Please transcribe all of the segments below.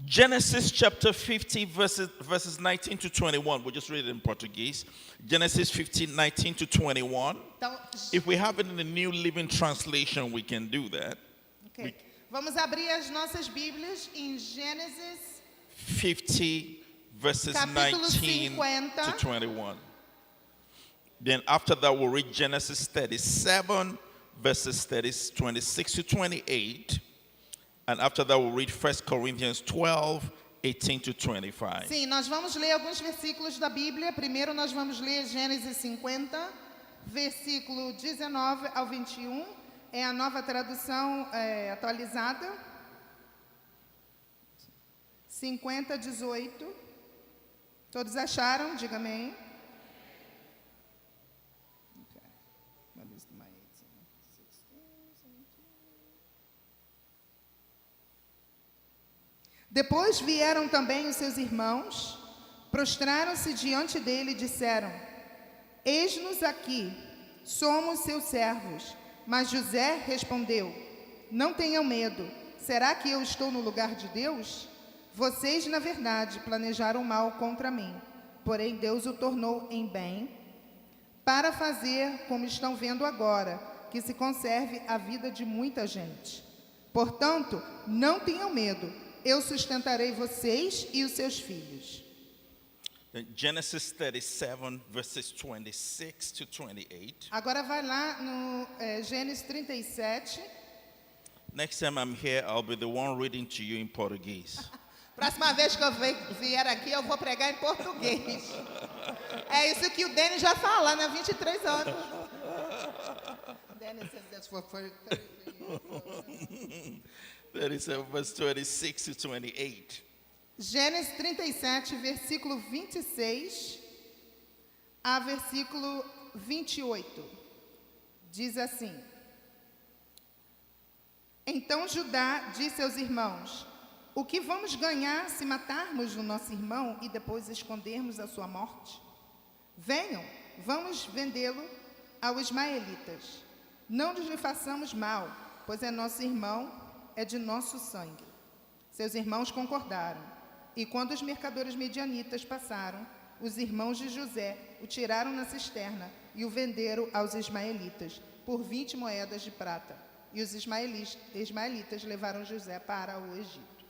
Genesis chapter 50, verses 19 to 21. We'll just read it in Portuguese. Genesis 50, 19 to 21. Então, If we have it in the New Living Translation, we can do that. ok. Vamos abrir as nossas Bíblias em Gênesis 50, verses Capítulo 19 50. to 21. Then after that, we'll read Genesis 37, verses 26 to 28. And after that, we'll read 1 Corinthians 12, 18 to 25. Sim, nós vamos ler alguns versículos da Bíblia. Primeiro nós vamos ler Gênesis 50, versículo 19 ao 21. É a nova tradução atualizada. 50, 18. Todos acharam? Diga amém. Okay. What is my 18? 16, 17. Depois vieram também os seus irmãos, prostraram-se diante dele e disseram: Eis-nos aqui, somos seus servos. Mas José respondeu: Não tenham medo, será que eu estou no lugar de Deus? Vocês, na verdade, planejaram mal contra mim, porém Deus o tornou em bem, para fazer, como estão vendo agora, que se conserve a vida de muita gente. Portanto, não tenham medo, eu sustentarei vocês e os seus filhos. Genesis 37, verses 26 to 28. Agora vai lá no Gênesis 37. Next time I'm here, I'll be the one reading to you in Portuguese. Próxima vez que eu vier aqui, eu vou pregar em português. É isso que o Denis já fala, né? 23 anos. Denis says that's for 30 years. 37, verse 26 to 28. Gênesis 37, versículo 26 a versículo 28. Diz assim: Então Judá disse aos irmãos: O que vamos ganhar se matarmos o nosso irmão e depois escondermos a sua morte? Venham, vamos vendê-lo aos ismaelitas. Não lhe façamos mal, pois é nosso irmão, é de nosso sangue. Seus irmãos concordaram. E quando os mercadores medianitas passaram, os irmãos de José o tiraram na cisterna e o venderam aos ismaelitas por 20 moedas de prata. E os ismaelitas levaram José para o Egito.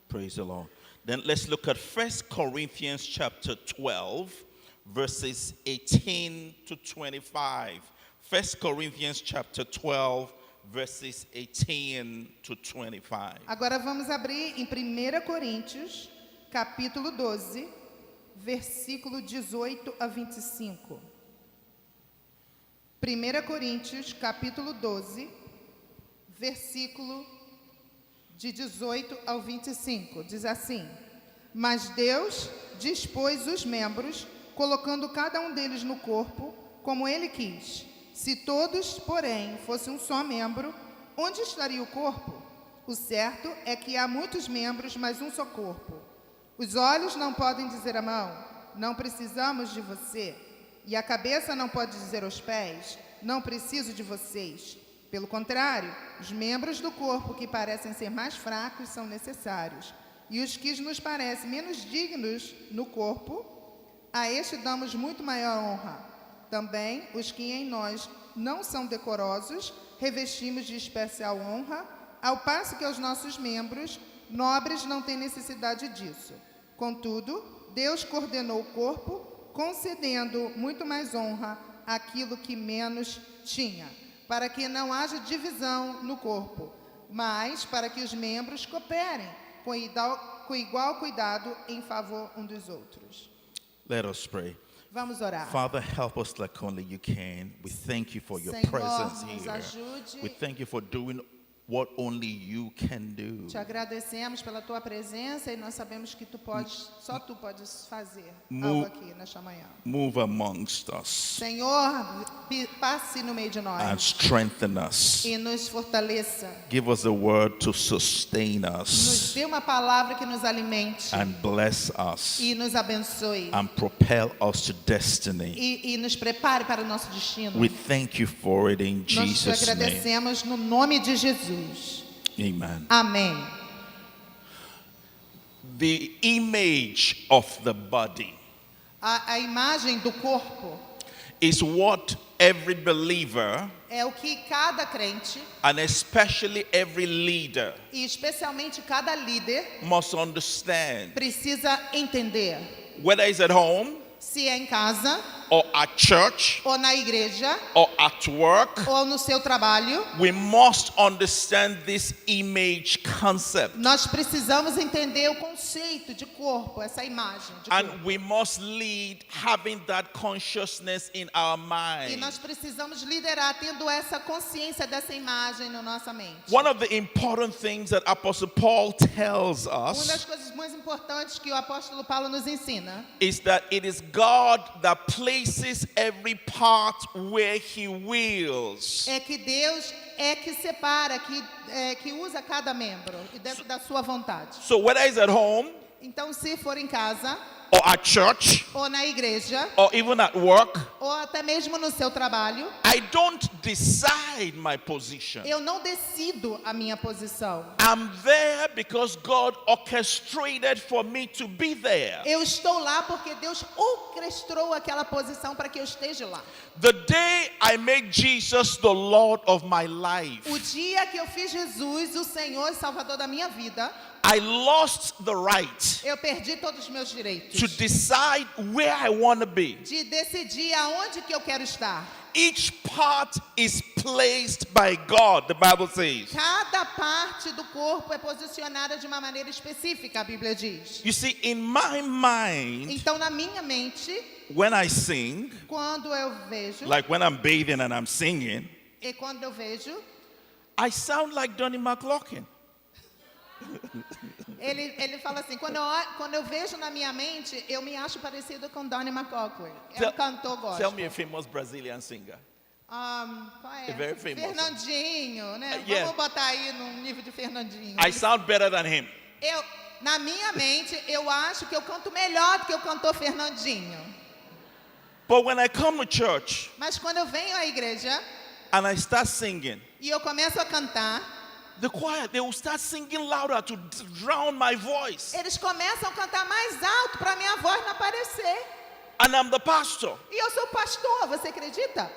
Praise the Lord. Then let's look at 1 Corinthians chapter 12, verses 18 to 25. 1 Corinthians chapter 12, verses 18 to 25. Agora vamos abrir em 1 Coríntios, capítulo 12, versículo 18 a 25. 1 Coríntios, capítulo 12, versículo de 18 ao 25. Diz assim: Mas Deus dispôs os membros, colocando cada um deles no corpo, como Ele quis. Se todos, porém, fossem um só membro, onde estaria o corpo? O certo é que há muitos membros, mas um só corpo. Os olhos não podem dizer à mão: não precisamos de você. E a cabeça não pode dizer aos pés: não preciso de vocês. Pelo contrário, os membros do corpo que parecem ser mais fracos são necessários. E os que nos parecem menos dignos no corpo, a este damos muito maior honra. Também os que em nós não são decorosos, revestimos de especial honra, ao passo que aos nossos membros nobres não têm necessidade disso. Contudo, Deus coordenou o corpo, concedendo muito mais honra àquilo que menos tinha, para que não haja divisão no corpo, mas para que os membros cooperem com igual cuidado em favor um dos outros. Let us pray. Vamos orar. Father, help us like only you can. We thank you for your Senhor, presence nos here. ajude. We thank you for doing what only you can do. Te agradecemos pela tua presença e nós sabemos que só tu podes fazer Mo- algo aqui nesta manhã. Move amongst us Senhor, passe no meio de and nós strengthen us. e nos fortaleça. Give us a word to sustain Nos us dê uma palavra que nos alimente and bless us e nos abençoe and propel us to destiny. e nos prepare para o nosso destino. We thank you for it in Nós te Jesus' name. agradecemos no nome de Jesus. Amen. Amém. the image of the body A imagem do corpo is what every believer, é o que cada crente, and especially every leader, e especialmente cada líder, must understand. precisa entender. Whether it's at home, Se é em casa, or at church, ou na igreja, or at work, ou no seu trabalho, we must understand this image concept. nós precisamos entender o conceito de corpo, essa imagem de corpo. And we must lead having that consciousness in our E mind. nós precisamos liderar tendo essa consciência dessa imagem na nossa mente. One of the important things that Apostle Paul tells Uma das us coisas mais importantes que o apóstolo Paulo nos ensina is that it is God that places every part where he wills. é que Deus é que separa, que usa cada membro e dentro da sua vontade. So whether it's at home, Então, se for em casa, or at church, ou na igreja, or even at work, ou até mesmo no seu trabalho, I don't decide my position. eu não decido a minha posição. I'm there because God orchestrated for me to be there. Eu estou lá porque Deus orquestrou aquela posição para que eu esteja lá. The day I made Jesus the Lord of my life, O dia que eu fiz Jesus o Senhor e Salvador da minha vida, I lost the right eu perdi todos os meus direitos to decide where I want to be. de decidir aonde que eu quero estar. Each part is placed by God, the Bible says. Cada parte do corpo é posicionada de uma maneira específica, a Bíblia diz. You see, in my mind, Então, na minha mente, when I sing, quando eu vejo, like when I'm bathing and I'm singing, e quando eu vejo, I sound like Donnie McLaughlin. ele fala assim, quando eu vejo na minha mente, eu me acho parecido com Donnie McLaughlin. É um cantor Tell gospel. me a famous Brazilian singer. Qual é? A very famous one. Fernandinho, né? Yeah. Vamos botar aí num nível de Fernandinho. I sound better than him. Na minha mente, eu acho que eu canto melhor do que o cantor Fernandinho. But when I come to church Mas quando eu venho à igreja and I start singing, e eu começo a cantar, the choir, they will start singing louder to drown my voice. eles começam a cantar mais alto para minha voz não aparecer. And I'm the pastor. E eu sou pastor, você acredita?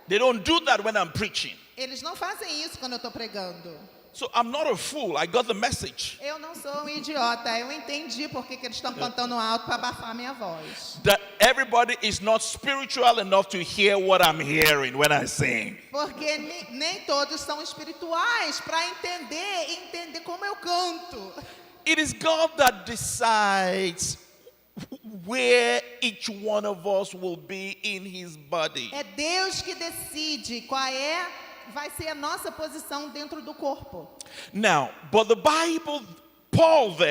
They don't do that when I'm preaching. Eles não fazem isso quando eu estou pregando. So I'm not a fool. I got the message. Eu não sou um idiota, eu entendi por que eles estão cantando alto para abafar minha voz. That everybody is not spiritual enough to hear what I'm hearing when I sing. Porque nem todos são espirituais para entender como eu canto. It is God that decides where each one of us will be in his body. É Deus que decide vai ser a nossa posição dentro do corpo. Now, but the Bible,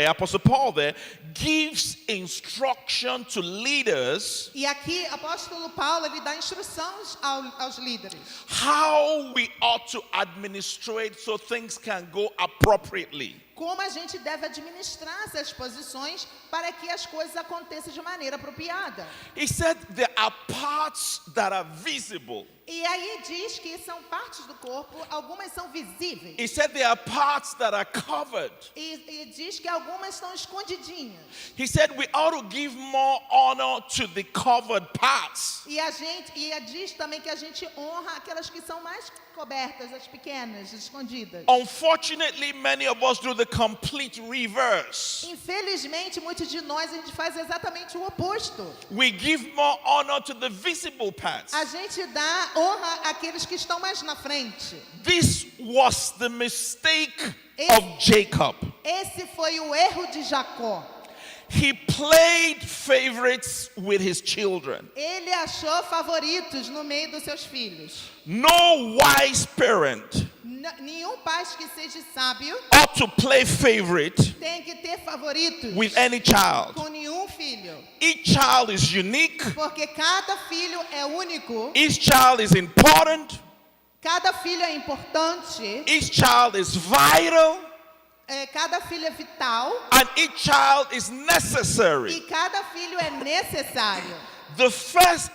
Apostle Paul there, gives instruction to leaders E aqui, apóstolo Paulo, ele dá instruções aos líderes. how we ought to administrate so things can go appropriately. Como a gente deve administrar essas posições para que as coisas aconteçam de maneira apropriada. He said there are parts that are visible. E aí diz que são partes do corpo, algumas são visíveis. He said there are parts that are covered. E diz que algumas estão escondidinhas. He said we ought to give more honor to the covered parts. E diz também que a gente honra aquelas que são mais cobertas, as pequenas, escondidas. Unfortunately, many of us do the complete reverse. Infelizmente, muitos de nós, a gente faz exatamente o oposto. We give more honor to the visible parts. A gente dá honra àqueles que estão mais na frente. This was the mistake Esse- of Jacob. Esse foi o erro de Jacó. He played favorites with his children. Ele achou favoritos no meio dos seus filhos. No wise parent Nenhum pai que seja sábio ought to play favorite tem que ter favoritos with any child. com nenhum filho. Each child is unique. Porque cada filho é único, Each child is important. cada filho é importante, Each child is vital. cada filho é vital And each child is necessary. e cada filho é necessário. The first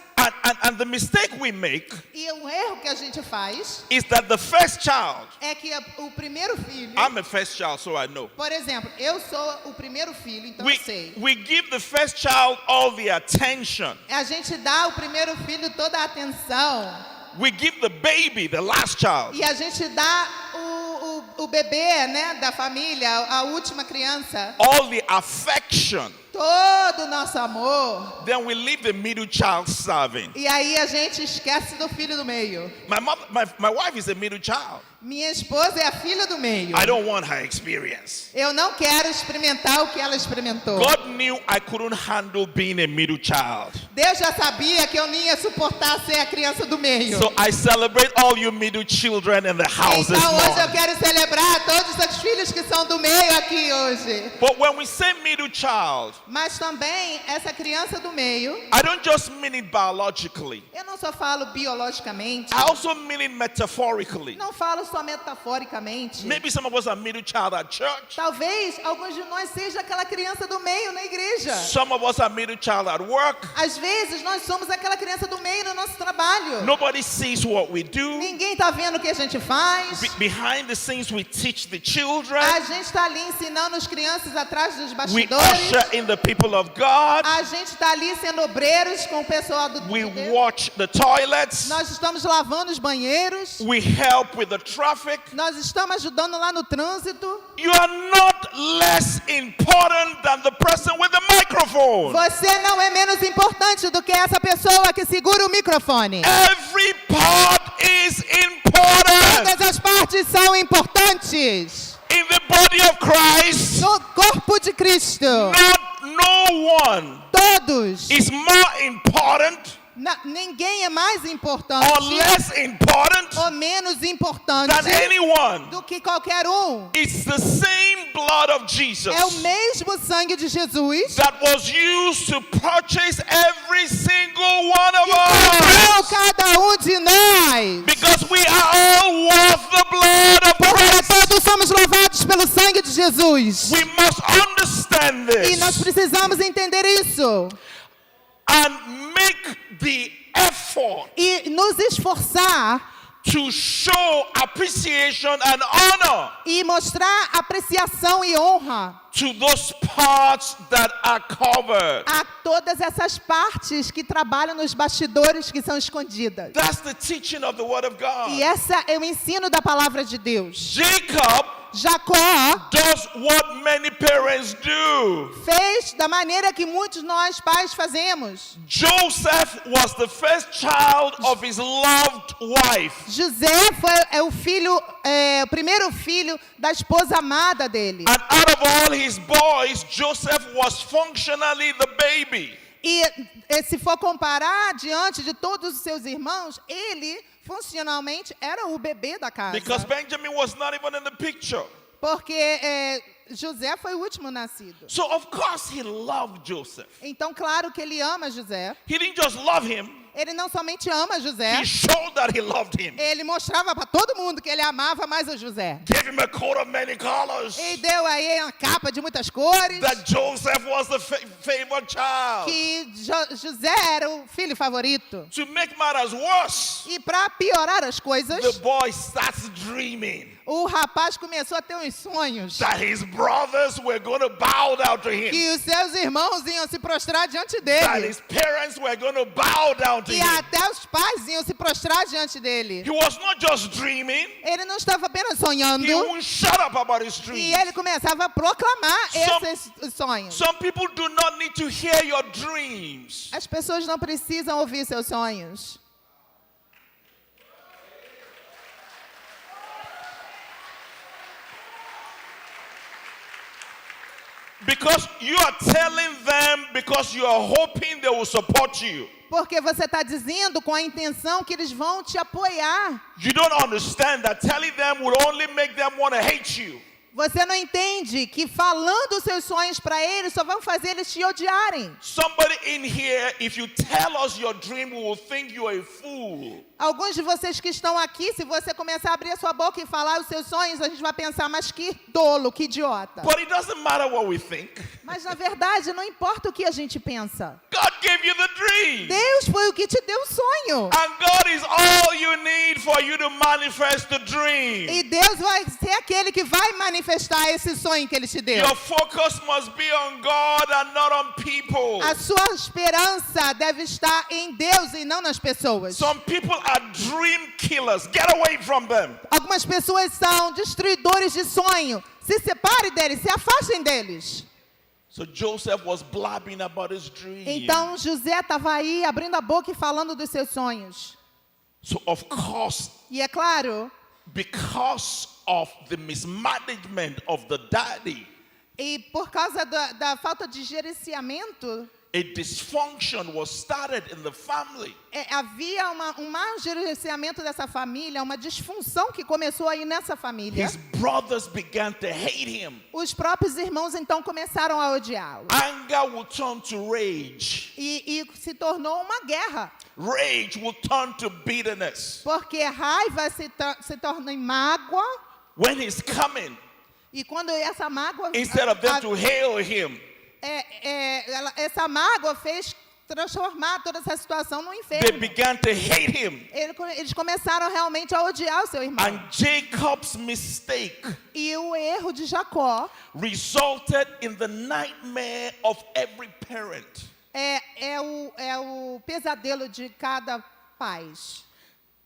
And the mistake we make E o erro que a gente faz is that the first child, é que o primeiro filho, I'm a first child, so I know. por exemplo, eu sou o primeiro filho, então eu sei. We give the first child all the attention. A gente dá ao primeiro filho toda a atenção. We give the baby, the last child, E a gente dá o bebê, né, da família, a última criança, all the affection. todo o nosso amor. Then we leave the middle child serving. E aí a gente esquece do filho do meio. My wife is a middle child. Minha esposa é a filha do meio. I don't want her experience. Eu não quero experimentar o que ela experimentou. God knew I couldn't handle being a middle child. Deus já sabia que eu não ia suportar ser a criança do meio. So I celebrate all you middle children in the house this Então hoje eu morning. quero celebrar todos os filhos que são do meio aqui hoje. But when we say middle child, Mas também essa criança do meio, I don't just mean it biologically. eu não só falo biologicamente, I also mean it metaphorically. não falo só metaforicamente. Maybe some of us are middle child at church. Talvez alguns de nós seja aquela criança do meio na igreja. Some of us are middle child at work. Às vezes nós somos aquela criança do meio no nosso trabalho. Nobody sees what we do. Ninguém está vendo o que a gente faz. Behind the scenes, we teach the children. A gente está ali ensinando as crianças atrás dos We bastidores. usher in the people of God. A gente está ali sendo obreiros com o pessoal do We de Deus. watch the toilets. Nós estamos lavando os banheiros. We help with the traffic. Nós estamos ajudando lá no trânsito. You are not less important than the person with the microphone. Você não é menos importante do que essa pessoa que segura o microfone. Every part is important. Todas as partes são importantes. In the body of Christ, No corpo de Cristo, no one todos. is more important Ninguém é mais or importante less important ou menos importante than anyone. do que qualquer um. It's the same blood of Jesus É o mesmo sangue de Jesus that was used to purchase every single one of que comprou us. cada um de nós. Because we are all worth the blood of Porque Christ. todos somos louvados pelo sangue de Jesus. We must understand E nós this precisamos entender isso. and make the effort E nos esforçar to show appreciation and honor e mostrar apreciação e honra to those parts that are covered. a todas essas partes que trabalham nos bastidores que são escondidas. That's the teaching of the Word of God. E essa é o ensino da palavra de Deus. Jacob Jacó does what many parents do. fez da maneira que muitos nós pais fazemos. Joseph was the first child of his loved wife. José foi o primeiro filho da esposa amada dele. And out of all his boys, Joseph was functionally the baby. E se for comparar diante de todos os seus irmãos, ele funcionalmente era o bebê da casa. Because Benjamin was not even in the picture. Porque José foi o último nascido. So of course he loved Joseph. Então, claro que ele ama José. He didn't just love him, Ele não somente ama José, he showed that he loved him. ele mostrava para todo mundo que ele amava mais o José. Gave him a coat of many colors. E deu aí uma capa de muitas cores. That Joseph was the favored child. Que José era o filho favorito. To make matters worse, E para piorar as coisas, the boy starts dreaming o rapaz começou a ter uns sonhos that his brothers were going to bow down to him. que os seus irmãos iam se prostrar diante That dele. his parents were going to bow down to E him. até os pais iam se prostrar diante dele. He was not just dreaming, Ele não estava apenas sonhando. he wouldn't shut up about his E dreams. ele começava a proclamar esses sonhos. Some people do not need to hear your dreams. As pessoas não precisam ouvir seus sonhos. Because you are telling them because you are hoping they will support you. Porque você está dizendo com a intenção que eles vão te apoiar. You don't understand that telling them will only make them want to hate you. Você não entende que falando os seus sonhos para eles só vão fazer eles te odiarem. Somebody in here, if you tell us your dream, we will think you are a fool. Alguns de vocês que estão aqui, se você começar a abrir a sua boca e falar os seus sonhos, a gente vai pensar, mas que tolo, que idiota. But it doesn't matter what we think. Mas, na verdade, não importa o que a gente pensa. God gave you the dream. Deus foi o que te deu o sonho. And God is all you need for you to manifest the dream. E Deus vai ser aquele que vai manifestar esse sonho que Ele te deu. Your focus must be on God and not on people. A sua esperança deve estar em Deus e não nas pessoas. Some people are dream killers. Get away from them. Algumas pessoas são destruidores de sonho. Se separe deles, se afastem deles. So Joseph was blabbing about his dream. Então José estava aí abrindo a boca e falando dos seus sonhos. So of course, E é claro, because of the mismanagement of the daddy, e por causa da falta de gerenciamento, a dysfunction was started in the family. havia um mau gerenciamento dessa família, uma disfunção que começou aí nessa família. His brothers began to hate him. Os próprios irmãos então começaram a odiá-lo. Anger will turn to rage. E se tornou uma guerra. Rage will turn to bitterness. Porque raiva se torna em mágoa. When he's coming, E quando essa mágoa... instead of them to hail him, essa mágoa fez transformar toda essa situação num they inferno. began to hate him. Eles começaram realmente a odiar o seu irmão. And Jacob's mistake E o erro de Jacó resulted in the nightmare of every parent. é o pesadelo de cada pai.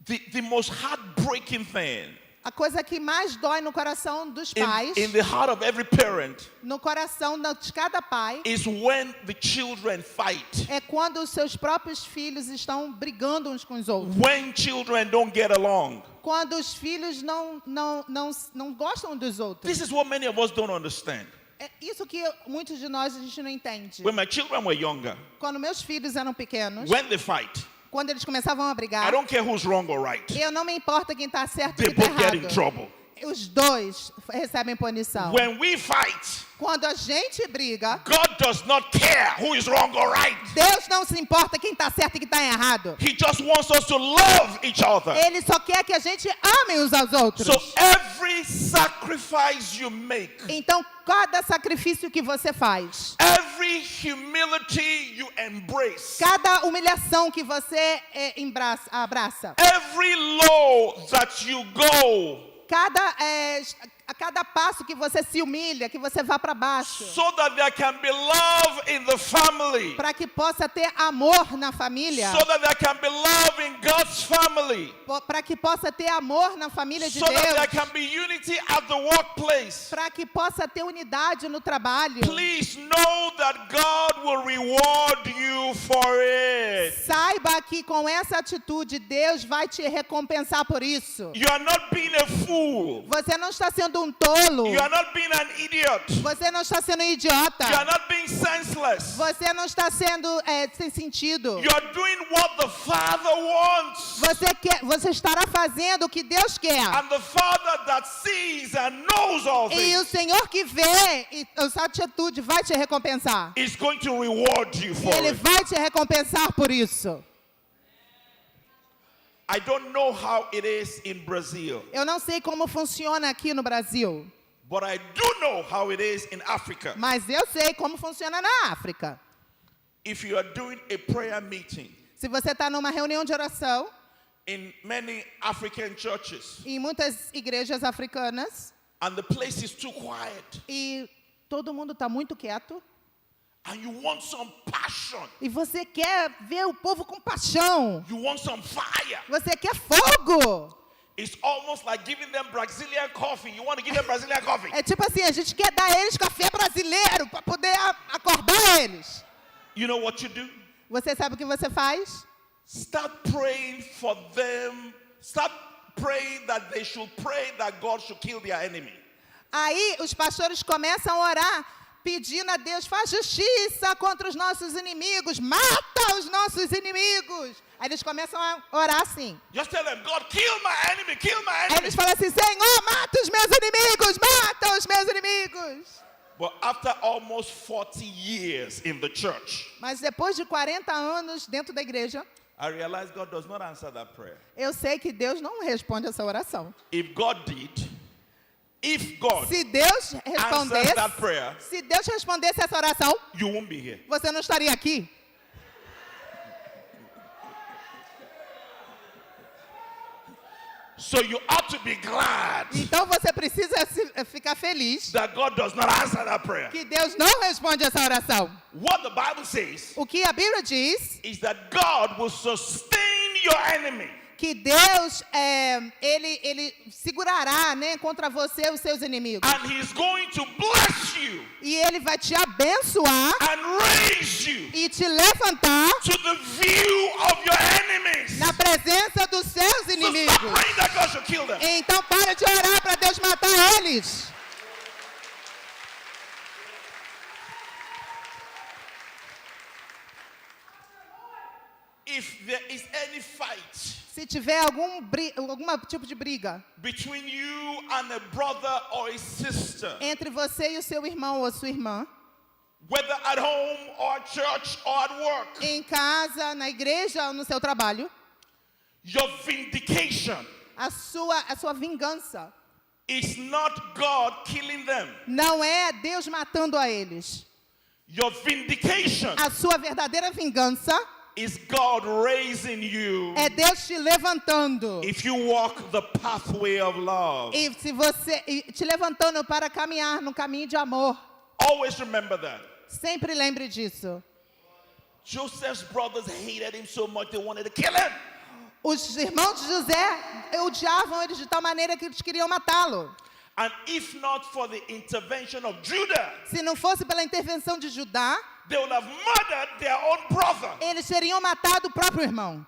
The most heartbreaking thing A coisa que mais dói no coração dos pais, in the heart of every parent no coração de cada pai, is when the children fight. é quando os seus próprios filhos estão brigando uns com os outros. When children don't get along. Quando os filhos não gostam dos outros. This is what many of us don't understand. É isso que muitos de nós a gente não entende. When my children were younger, Quando meus filhos eram pequenos, when they fight, quando eles começavam a I brigar, don't care who's wrong or right. eu não me importa quem está certo They e quem está both get in errado. trouble. Os dois recebem punição. When we fight, Quando a gente briga, God does not care who is wrong or right. Deus não se importa quem está certo e quem está errado. He just wants us to love each other. Ele só quer que a gente ame uns aos outros. So every sacrifice you make, Então, cada sacrifício que você faz, every humility you embrace, cada humilhação que você abraça, every low that you go, a cada passo que você se humilha, que você vá para baixo, so that there can be love in the family, para que possa ter amor na família, so that there can be love in God's family, para que possa ter amor na família de so that there Deus, can be unity at the workplace. para que possa ter unidade no trabalho. Please know that God will reward you for it. Saiba que com essa atitude Deus vai te recompensar por isso. You are not being a fool. Você não está sendo um tolo. You are not being an idiot. Você não está sendo um idiota. You are not being senseless. Você não está sendo sem sentido. You are doing what the Father wants. Você estará fazendo o que Deus quer. And the Father that sees and knows all E things o Senhor que vê essa atitude vai te recompensar. is going to reward you for Ele it. vai te recompensar por isso. I don't know how it is in Brazil, Eu não sei como funciona aqui no Brasil, but I do know how it is in Africa. mas eu sei como funciona na África. If you are doing a prayer meeting Se você está numa reunião de oração, in many African churches em muitas igrejas africanas, and the place is too quiet e todo mundo está muito quieto, and you want some passion, e você quer ver o povo com paixão, you want some fire, você quer fogo. it's almost like giving them Brazilian coffee. You want to give them Brazilian coffee. É tipo assim, a gente quer dar a eles café brasileiro para poder acordar eles. You know what you do? Você sabe o que você faz? Start praying for them. Start praying that they should pray that God should kill their enemy. Aí os pastores começam a orar, pedindo a Deus, faz justiça contra os nossos inimigos, mata os nossos inimigos. Aí eles começam a orar assim. Just tell them, God, kill my enemy, kill my Aí enemy. eles falam assim, Senhor, mata os meus inimigos, mata os meus inimigos. But after almost 40 years in the church, Mas depois de 40 anos dentro da igreja, I realize God does not answer that prayer. Eu sei que Deus não responde essa oração. If God Se Deus answers respondesse, that prayer, se Deus respondesse essa oração, you won't be here. você não estaria aqui. So you ought to be glad Então você precisa ficar feliz that God does not answer that prayer. que Deus não responde essa oração. What the Bible says O que a Bíblia diz is that God will sustain your enemy. que Deus ele segurará, né, contra você os seus inimigos. And He's going to bless you E ele vai te abençoar and raise you e te levantar to the view of your enemies. na presença dos seus So stop inimigos. praying that God should kill them. Então para de orar para Deus matar eles. If there is any fight Se tiver algum tipo de briga between you and a brother or a sister, entre você e o seu irmão ou sua irmã, whether at home or at church or at work, em casa, na igreja ou no seu trabalho, your vindication a sua vingança is not God killing them. não é Deus matando a eles. Your vindication A sua verdadeira vingança is God raising you é Deus te levantando. if you walk the pathway of love. E te levantando para caminhar no caminho de amor. Always remember that. Sempre lembre disso. Joseph's brothers hated him so much they wanted to kill him. Os irmãos de José odiavam ele de tal maneira que eles queriam matá-lo. And if not for the intervention of Judah, Se não fosse pela intervenção de Judá, they would have murdered their own brother. eles teriam matado o próprio irmão.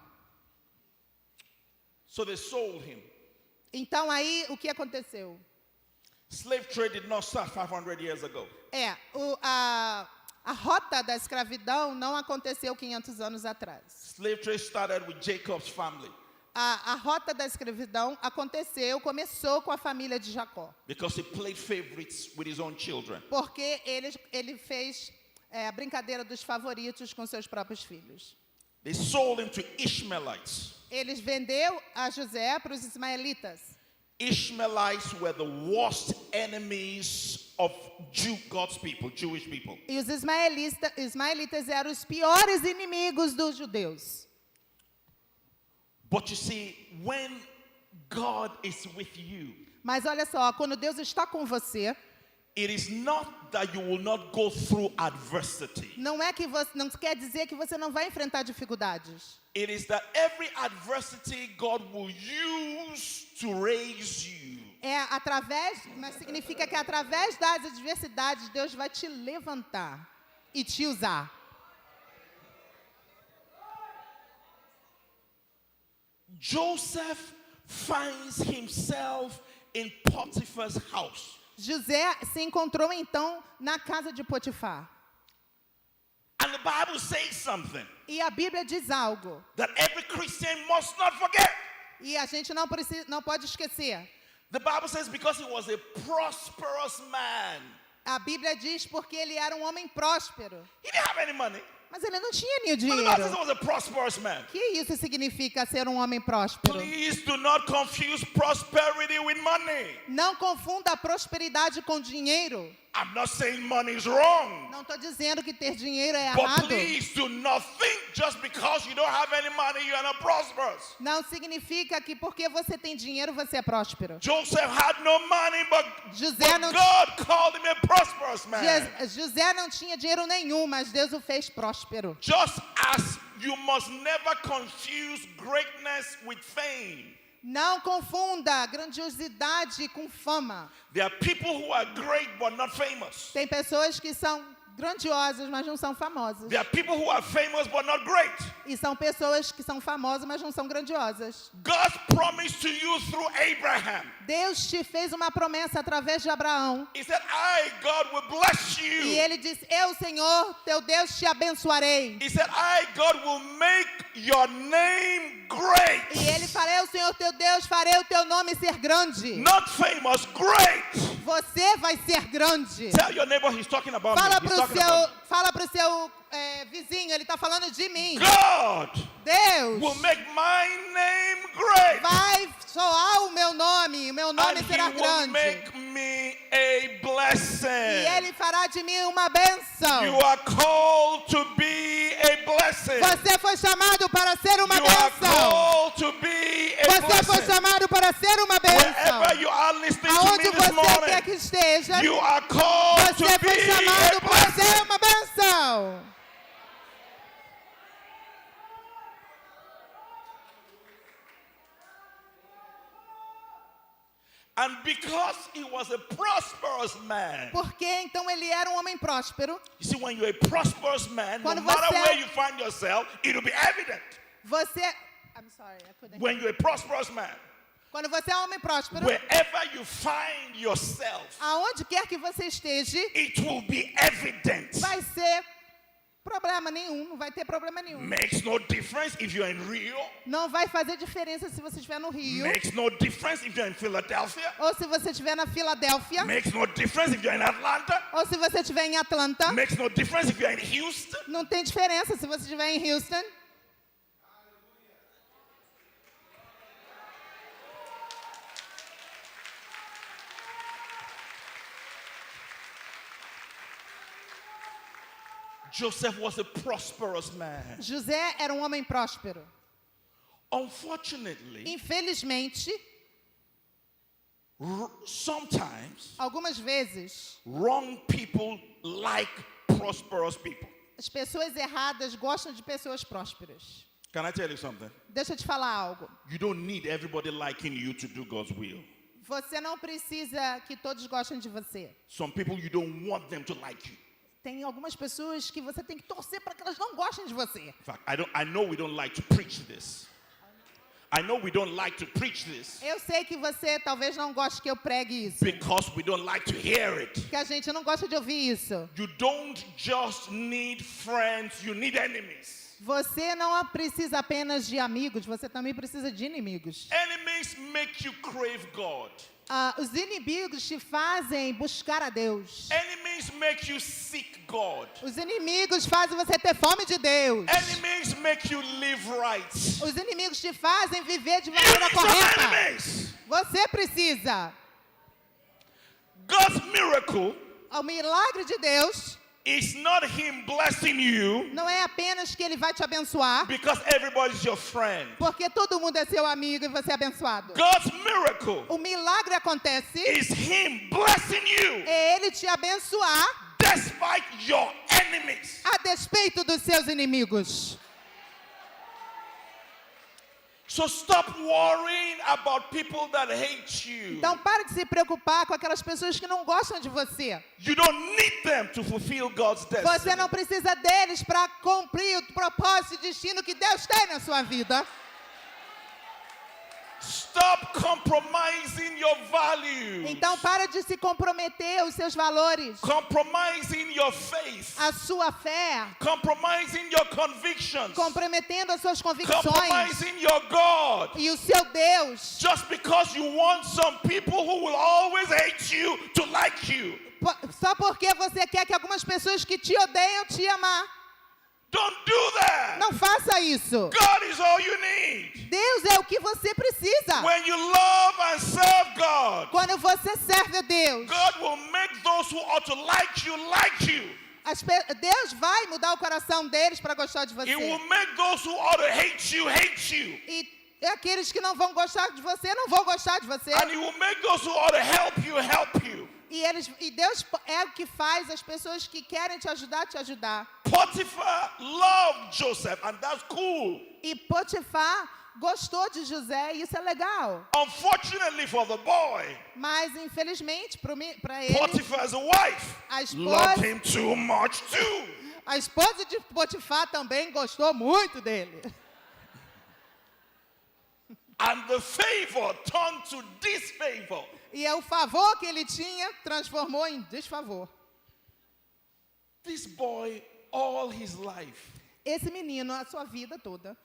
So they sold him. Então aí o que aconteceu? Slave trade did not start 500 years ago. A rota da escravidão não aconteceu 500 anos atrás. Slave trade started with Jacob's family A rota da escravidão começou com a família de Jacó. because he played favorites with his own children. Porque ele fez a brincadeira dos favoritos com seus próprios filhos. They sold him to Ishmaelites. Eles vendeu a José para os ismaelitas. Ishmaelites were the worst enemies of God's people, Jewish people. E os ismaelitas eram os piores inimigos dos judeus. But you see, when God is with you, Mas olha só, quando Deus está com você, it is not that you will not go through adversity. não quer dizer que você não vai enfrentar dificuldades. It is that every adversity God will use to raise you. Mas significa que através das adversidades Deus vai te levantar e te usar. Joseph finds himself in Potiphar's house. José se encontrou então na casa de Potifar. And the Bible says something E a Bíblia diz algo. that every Christian must not forget. E a gente não pode esquecer. The Bible says because he was a prosperous man. A Bíblia diz porque ele era um homem próspero. He didn't have any money. Mas ele não tinha nenhum But the Bible says he dinheiro. was a prosperous man. O que isso significa ser um homem próspero? Please do not confuse prosperity with money. Não confunda a prosperidade com dinheiro. I'm not saying money is wrong. Não estou dizendo que ter dinheiro é But errado. please do not think just because you don't have any money, you are not prosperous. Não significa que porque você tem dinheiro você é próspero. Joseph had no money, but God called him a prosperous man. José não tinha dinheiro nenhum, mas Deus o fez próspero. Just as you must never confuse greatness with fame. Não confunda grandiosidade com fama. There are people who are great but not famous. Tem pessoas que são grandiosas, mas não são famosas. There are people who are famous but not great. E são pessoas que são famosas, mas não são grandiosas. God promised to you through Abraham Deus te fez uma promessa através de Abraão. He said, I, God, will bless E you. ele disse, eu, Senhor, teu Deus, te abençoarei. He said, I, God, will make your name great. E ele farei, o Senhor teu Deus, farei o teu nome ser grande. Not famous, great. Você vai ser grande. Tell your neighbor he's talking about Fala me. He's pro talking about seu, fala pro seu vizinho, ele está falando de mim. God Deus will make my name great. vai soar o meu nome And he será will grande. make me a blessing. E ele fará de mim uma bênção. You are called to be a blessing. Você foi chamado para ser uma You are bênção. called to be a Você foi blessing. chamado para ser uma bênção. Wherever you are listening to me Aonde this você quer que morning, esteja, you are called to você be foi chamado a para ser blessing. uma bênção. And because he was a prosperous man, Porque então ele era um homem próspero. you see, when you're a prosperous man, no Quando matter você- where you find yourself, it'll be evident. Você, I'm sorry, I couldn't. When you're a prosperous man, Quando você é um homem próspero, wherever you find yourself, aonde quer que você esteja, it will be evident. vai ser problema nenhum, não vai ter problema nenhum. Makes no difference if you're in Rio. Não vai fazer diferença se você estiver no Rio Makes no difference if you're in Philadelphia. ou se você estiver na Filadélfia Makes no difference if you're in Atlanta. ou se você estiver em Atlanta. Makes no difference if you're in Houston. Não tem diferença se você estiver em Houston. Joseph was a prosperous man. José era um homem próspero. Unfortunately, Infelizmente, sometimes algumas vezes, wrong people like prosperous people. as pessoas erradas gostam de pessoas prósperas. Can I tell you something? Deixa eu te falar algo. You don't need everybody liking you to do God's will. Você não precisa que todos gostem de você. Some people, you don't want them to like you. Tem algumas pessoas que você tem que torcer para que elas não gostem de você. In fact, I know we don't like to preach this. I know we don't like to preach this Eu sei que você talvez não goste que eu pregue isso. because we don't like to hear it. Porque a gente não gosta de ouvir isso. You don't just need friends, you need enemies. Você não precisa apenas de amigos, você também precisa de inimigos. Enemies make you crave God. Os inimigos te fazem buscar a Deus. Enemies make you seek God. Os inimigos fazem você ter fome de Deus. Enemies make you live right. Os inimigos te fazem viver de You maneira need some correta. enemies. Você precisa. God's miracle O milagre de Deus is not Him blessing you não é apenas que Ele vai te abençoar, because everybody's your friend. porque todo mundo é seu amigo e você é abençoado. God's miracle O milagre acontece is Him blessing you é Ele te abençoar despite your enemies. a despeito dos seus inimigos. So stop worrying about people that hate you. Então pare de se preocupar com aquelas pessoas que não gostam de você. You don't need them to fulfill God's Você destiny. não precisa deles para cumprir o propósito e destino que Deus tem na sua vida. Stop compromising your values. Então para de se comprometer os seus valores, Compromising your faith. a sua fé, Compromising your convictions. comprometendo as suas convicções Compromising your God. e o seu Deus, Just because you want some people who will always hate you to like you. só porque você quer que algumas pessoas que te odeiam te amar. Don't do that. Não faça isso. God is all you need. Deus é o que você precisa. When you love and serve God, Quando você serve a Deus, God will make those who ought to like you. Deus vai mudar o coração deles para gostar de He will você. make those who ought to hate you. E aqueles que não vão gostar de você, não vão gostar de você. And He will make those who ought to help you. E Deus é o que faz as pessoas que querem te ajudar. Potiphar loved Joseph, and that's cool. E Potifar gostou de José e isso é legal. Unfortunately for the boy, Mas infelizmente para ele, Potiphar's wife a loved esposa, him too much too. a esposa de Potifar também gostou muito dele. And the favor turned to disfavor. E o favor que ele tinha transformou em desfavor. This boy, all his life, Esse menino, a sua vida toda,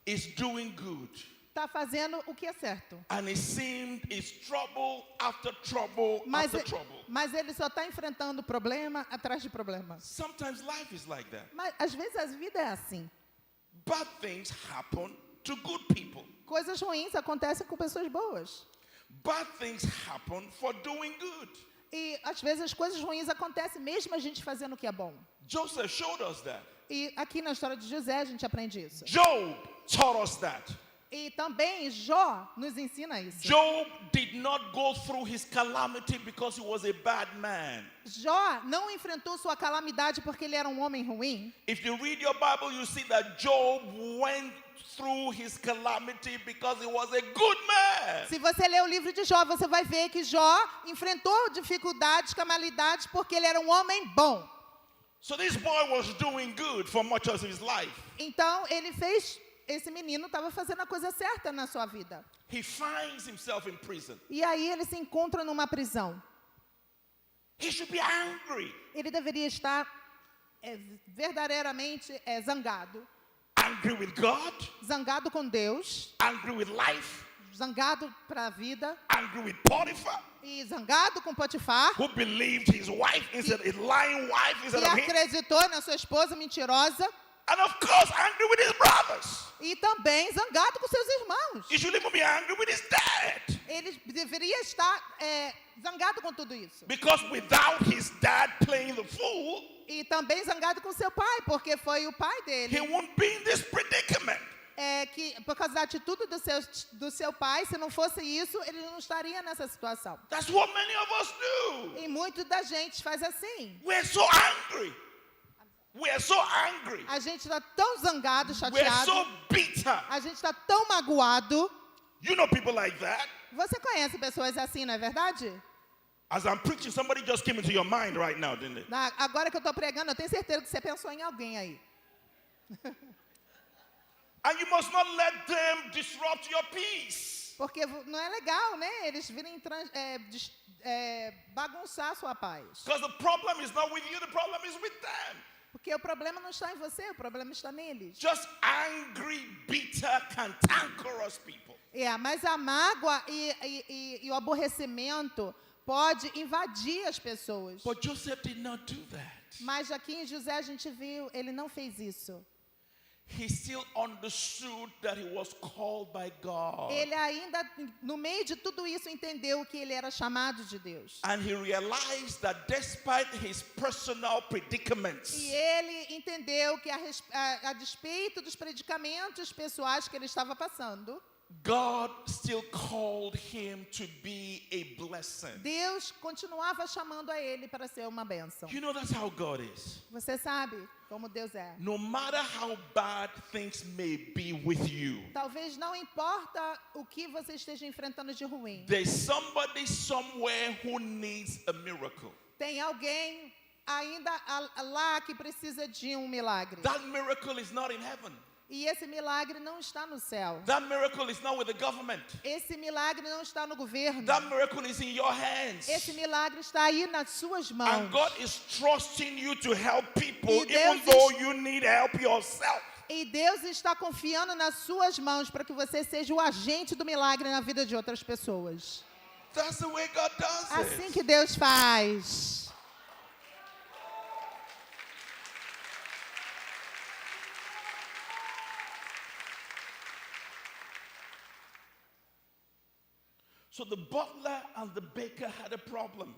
is doing good. está fazendo o que é certo. And it seemed it's trouble after trouble Mas, after trouble. mas ele só está enfrentando problema atrás de problema. Sometimes life is like that. Mas às vezes a vida é assim. Bad things happen to good people. Coisas ruins acontecem com pessoas boas. Bad things happen for doing good. E às vezes as coisas ruins acontecem mesmo a gente fazendo o que é bom. Joseph showed us that. E aqui na história de José a gente aprende isso. Job taught us that. E também Jó nos ensina isso. Job did not go through his calamity because he was a bad man. Jó não enfrentou sua calamidade porque ele era um homem ruim. If you read your Bible, you see that Job went through his calamity because he was a good man. Se você ler o livro de Jó, você vai ver que Jó enfrentou dificuldades, calamidades, porque ele era um homem bom. So this boy was doing good for much of his life. Então, esse menino estava fazendo a coisa certa na sua vida. He finds himself in prison. E aí ele se encontra numa prisão. He should be angry. Ele deveria estar verdadeiramente zangado. Angry with God, Zangado com Deus, angry with life, zangado para a vida, angry with Potiphar, e zangado com Potifar, who believed his wife instead, his lying wife instead que of him. acreditou na sua esposa mentirosa, And of course, angry with his brothers. e também zangado com seus irmãos. He should even be angry with his dad. Ele deveria estar zangado com tudo isso. Because without his dad playing the fool, E também zangado com seu pai, porque foi o pai dele. he won't be in this predicament. Que por causa da atitude do seu pai, se não fosse isso, ele não estaria nessa situação. That's what many of us do. E muito da gente faz assim. We're so angry. We're so angry. A gente está tão zangado, We're chateado. so bitter. A gente está tão magoado. You know people like that. Você conhece pessoas assim, não é verdade? As I'm preaching, somebody just came into your mind right now, didn't it? Agora que eu estou pregando, eu tenho certeza que você pensou em alguém aí. And you must not let them disrupt your peace. Porque não é legal, né? Eles virem bagunçar a sua paz. Because the problem is not with you, the problem is with them. Porque o problema não está em você, o problema está neles. Just angry, bitter, cantankerous people. Mas a mágoa e o aborrecimento pode invadir as pessoas. But Joseph did not do that. Mas aqui em José a gente viu, ele não fez isso. He still understood that he was called by God. Ele ainda, no meio de tudo isso, entendeu que ele era chamado de Deus. And he realized that despite his personal predicaments, E ele entendeu que a despeito dos predicamentos pessoais que ele estava passando, God still called him to be a blessing. Deus continuava chamando a ele para ser uma bênção. You know that's how God is. Você sabe como Deus é. No matter how bad things may be with you, Talvez não importa o que você esteja enfrentando de ruim. there's somebody somewhere who needs a miracle. Tem alguém ainda lá que precisa de um milagre. That miracle is not in heaven. E esse milagre não está no céu. That miracle is not with the government. Esse milagre não está no governo. That miracle is in your hands. Esse milagre está aí nas suas mãos. And God is trusting you to help people E Deus even though you need help yourself. E Deus está confiando nas suas mãos para que você seja o agente do milagre na vida de outras pessoas. That's the way God does Assim it. que Deus faz. So the butler and the baker had a problem.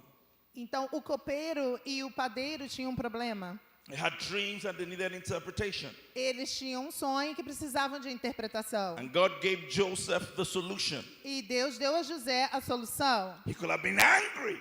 Então, o copeiro e o padeiro tinham um problema. They had dreams and they needed interpretation. Eles tinham um sonho que precisavam de interpretação. And God gave Joseph the solution. E Deus deu a José a solução. He could have been angry.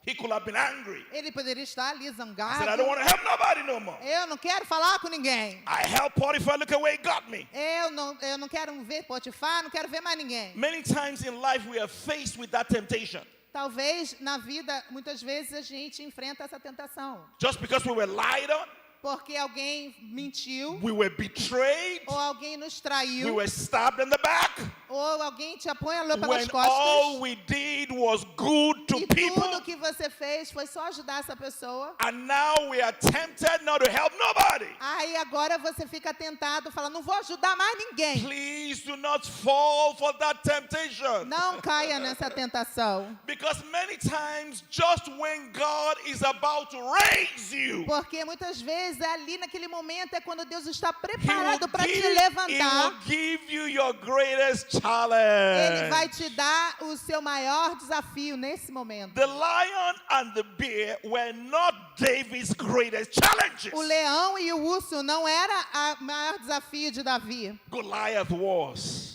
He could have been angry. Ele poderia estar ali He said, I zangado. don't want to help nobody no more. Eu não quero falar com ninguém. I helped Potiphar, look at where he got me. Eu não quero ver Potifar, não quero ver mais ninguém. Many times in life we are faced with that temptation. Talvez na vida, muitas vezes a gente enfrenta essa tentação. Just because we were lied on, Porque alguém mentiu, we were betrayed, ou alguém nos we traiu, were stabbed in the back, ou alguém te apunhalou pelas when all costas we did was good to e people, tudo que você fez foi só ajudar essa pessoa. and now we are tempted not to help nobody. Aí agora você fica tentado, fala, não vou ajudar mais ninguém. Please do not fall for that temptation. Não caia nessa tentação. Because many times, just when God is about to raise you, Porque muitas vezes ali naquele momento é quando Deus está He will preparado para te give, He levantar. will give you your greatest challenge. Ele vai te dar o seu maior desafio nesse momento. The lion and the bear were not David's greatest challenges. O leão e o urso não era o maior desafio de Davi. Goliath was.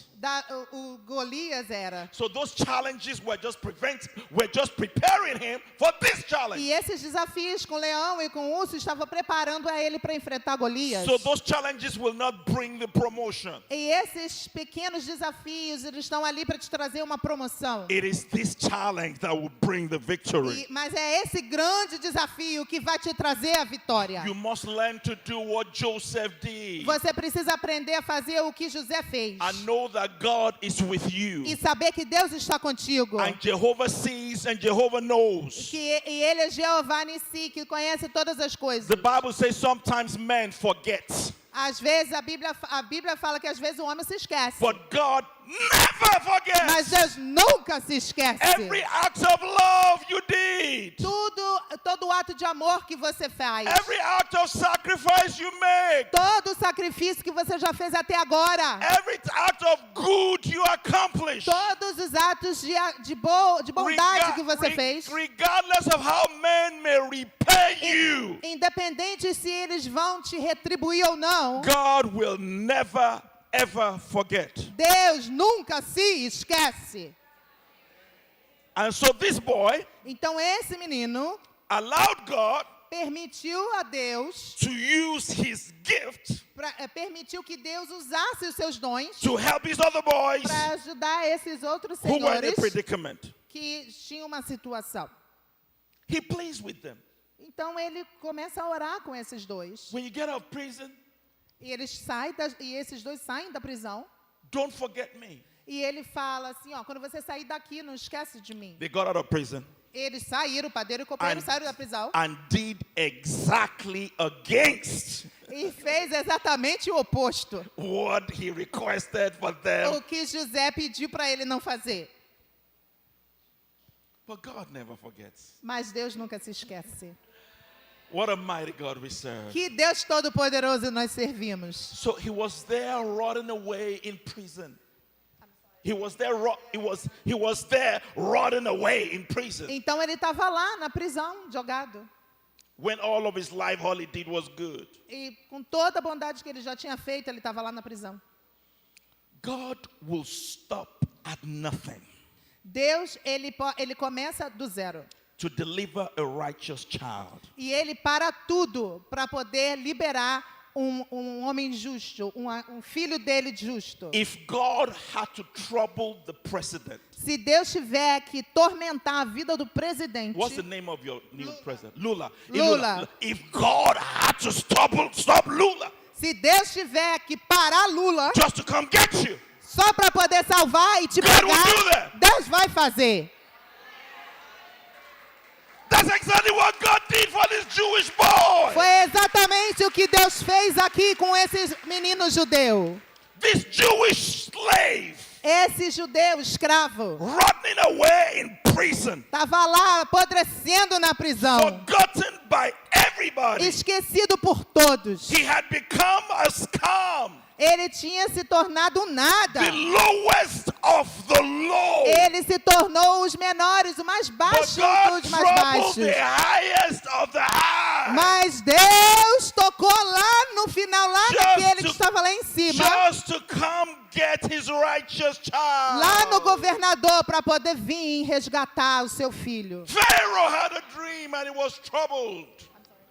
O Golias era. So those challenges were just preparing him for this challenge. E esses desafios com o leão e com o urso estavam preparando a ele para enfrentar Golias. So those challenges will not bring the promotion. E esses pequenos desafios, eles estão ali para te trazer uma promoção. It is this challenge that will bring the victory. Mas é esse grande desafio que vai te trazer a vitória. You must learn to do what Joseph did. Você precisa aprender a fazer o que José fez. And know that God is with you. E saber que Deus está contigo. And Jehovah sees and Jehovah knows. E ele é Jeová Nissi, que conhece todas as coisas. The Bible says sometimes men forget. Às vezes a Bíblia fala que às vezes o homem se esquece. But God never forgets. Mas Deus nunca se esquece. Every act of love you did. Todo ato de amor que você faz. Every act of sacrifice you make. Todo sacrifício que você já fez até agora. Every act of good you accomplished. Todos os atos de bondade que você fez. Regardless of how men may repay you. Independente se eles vão te retribuir ou não. God will never ever forget. Deus nunca se esquece. And so this boy Então esse menino allowed God permitiu a Deus, to use his gift permitiu que Deus usasse os seus dons to help his other boys para ajudar esses outros who were in a senhores predicament. que tinham uma situação. He plays with them. Então ele começa a orar com esses dois. When you get out of prison, E esses dois saem da prisão. don't forget me. E ele fala assim, ó, quando você sair daqui, não esquece de mim. They got out of prison Eles saíram, o padeiro e o copeiro saíram da prisão and did exactly against e fez exatamente o oposto. what he requested for them. O que José pediu para ele não fazer. But God never forgets. Mas Deus nunca se esquece. What a mighty God we serve. Que Deus Todo-Poderoso nós servimos. So he was there rotting away in prison. He was there rotting away in prison Então ele estava lá na prisão, jogado. when all of his life, all he did was good. E com toda a bondade que ele já tinha feito, ele estava lá na prisão. God will stop at nothing Deus, ele começa do zero. to deliver a righteous child. E ele para tudo para poder liberar um homem justo, um filho dele justo. If God had to trouble the president, Se Deus tiver que tormentar a vida do presidente, what's the name of your new president? Lula. Lula. If God had to stop Lula se Deus tiver que parar Lula just to come get you, só para poder salvar e te God will do pegar, that. Deus vai fazer. That's exactly what God did for this Jewish boy. Foi exatamente o que Deus fez aqui com esse menino judeu. This Jewish slave Esse judeu escravo rotting away in prison, estava lá apodrecendo na prisão, forgotten by everybody. esquecido por todos. He had become a scum, Ele tinha se tornado um nada. the lowest of the low. Ele se tornou os menores, o mais But baixo God dos mais troubled baixos. the highest of the high. Mas Deus tocou lá no final, lá Just naquele to- que estava lá em cima, Just to come get his righteous child. lá no governador, para poder vir resgatar o seu filho. Pharaoh had a dream and he was troubled.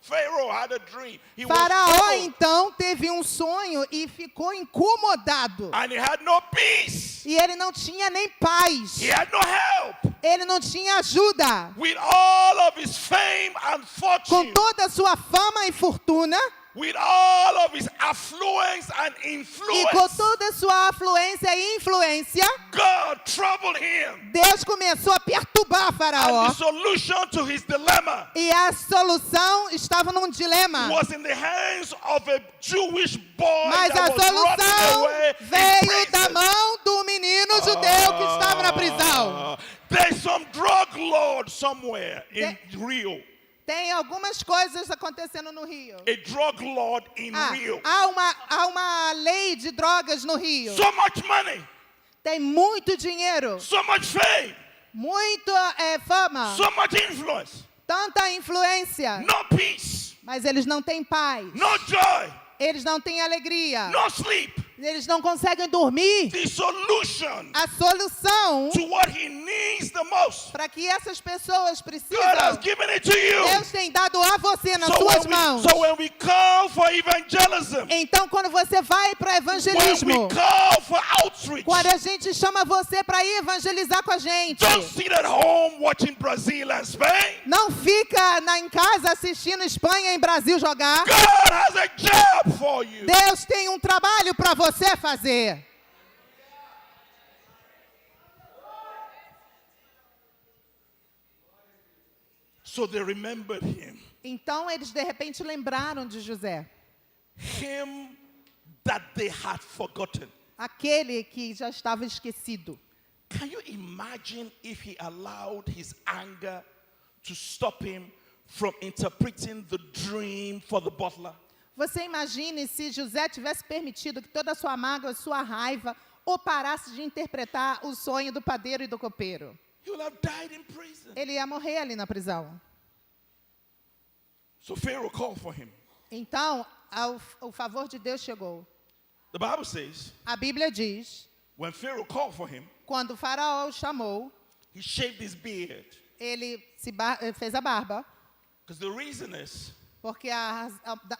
Pharaoh had a dream. He was Faraó troubled então teve um sonho e ficou incomodado. and he had no peace. E ele não tinha nem paz. He had no help. Ele não tinha ajuda. With all of his fame and Com fortune, toda a sua fama e fortuna, with all of his affluence and E com influence, toda a sua afluência e influência, God troubled him. Deus começou a perturbar And Faraó. the solution to his dilemma E a solução estava num dilema. was in the hands of a Jewish boy Mas a that was rotting solução away in veio da prison. mão do menino judeu que estava na prisão. There's some drug lord somewhere in Rio. Tem algumas coisas acontecendo no Rio. A drug lord in Rio. Há uma lei de drogas no Rio. So much money, Tem muito dinheiro, so much fame, muita fama, so much influence. tanta influência. No peace, Mas eles não têm paz. no joy, Eles não têm alegria. no sleep. Eles não conseguem dormir. The solution A solução to what he needs the most, para que essas pessoas God has precisam, given it to you. Deus tem dado a você nas So suas when, mãos. so when we call for evangelism, Então, quando você vai para when evangelismo, we call for outreach, quando a gente chama você para ir evangelizar com a gente, don't sit at home watching Brazil and Spain. não fica em casa assistindo Espanha e Brasil jogar. God has a job for you. Deus tem um trabalho para você fazer. So they remembered him. Então, eles de repente lembraram de José, Him that they had forgotten. aquele que já estava esquecido. Can you imagine if he allowed his anger to stop him from interpreting the dream for the butler? Você imagine se José tivesse permitido que toda a sua mágoa, sua raiva, o parasse de interpretar o sonho do padeiro e do copeiro. He would have died in prison. Ele ia morrer ali na prisão. So Pharaoh called for him. Então, o favor de Deus chegou. The Bible says, A Bíblia diz, when Pharaoh called for him, quando o faraó o chamou, he shaved his beard. ele fez a barba, Because the reason is, porque há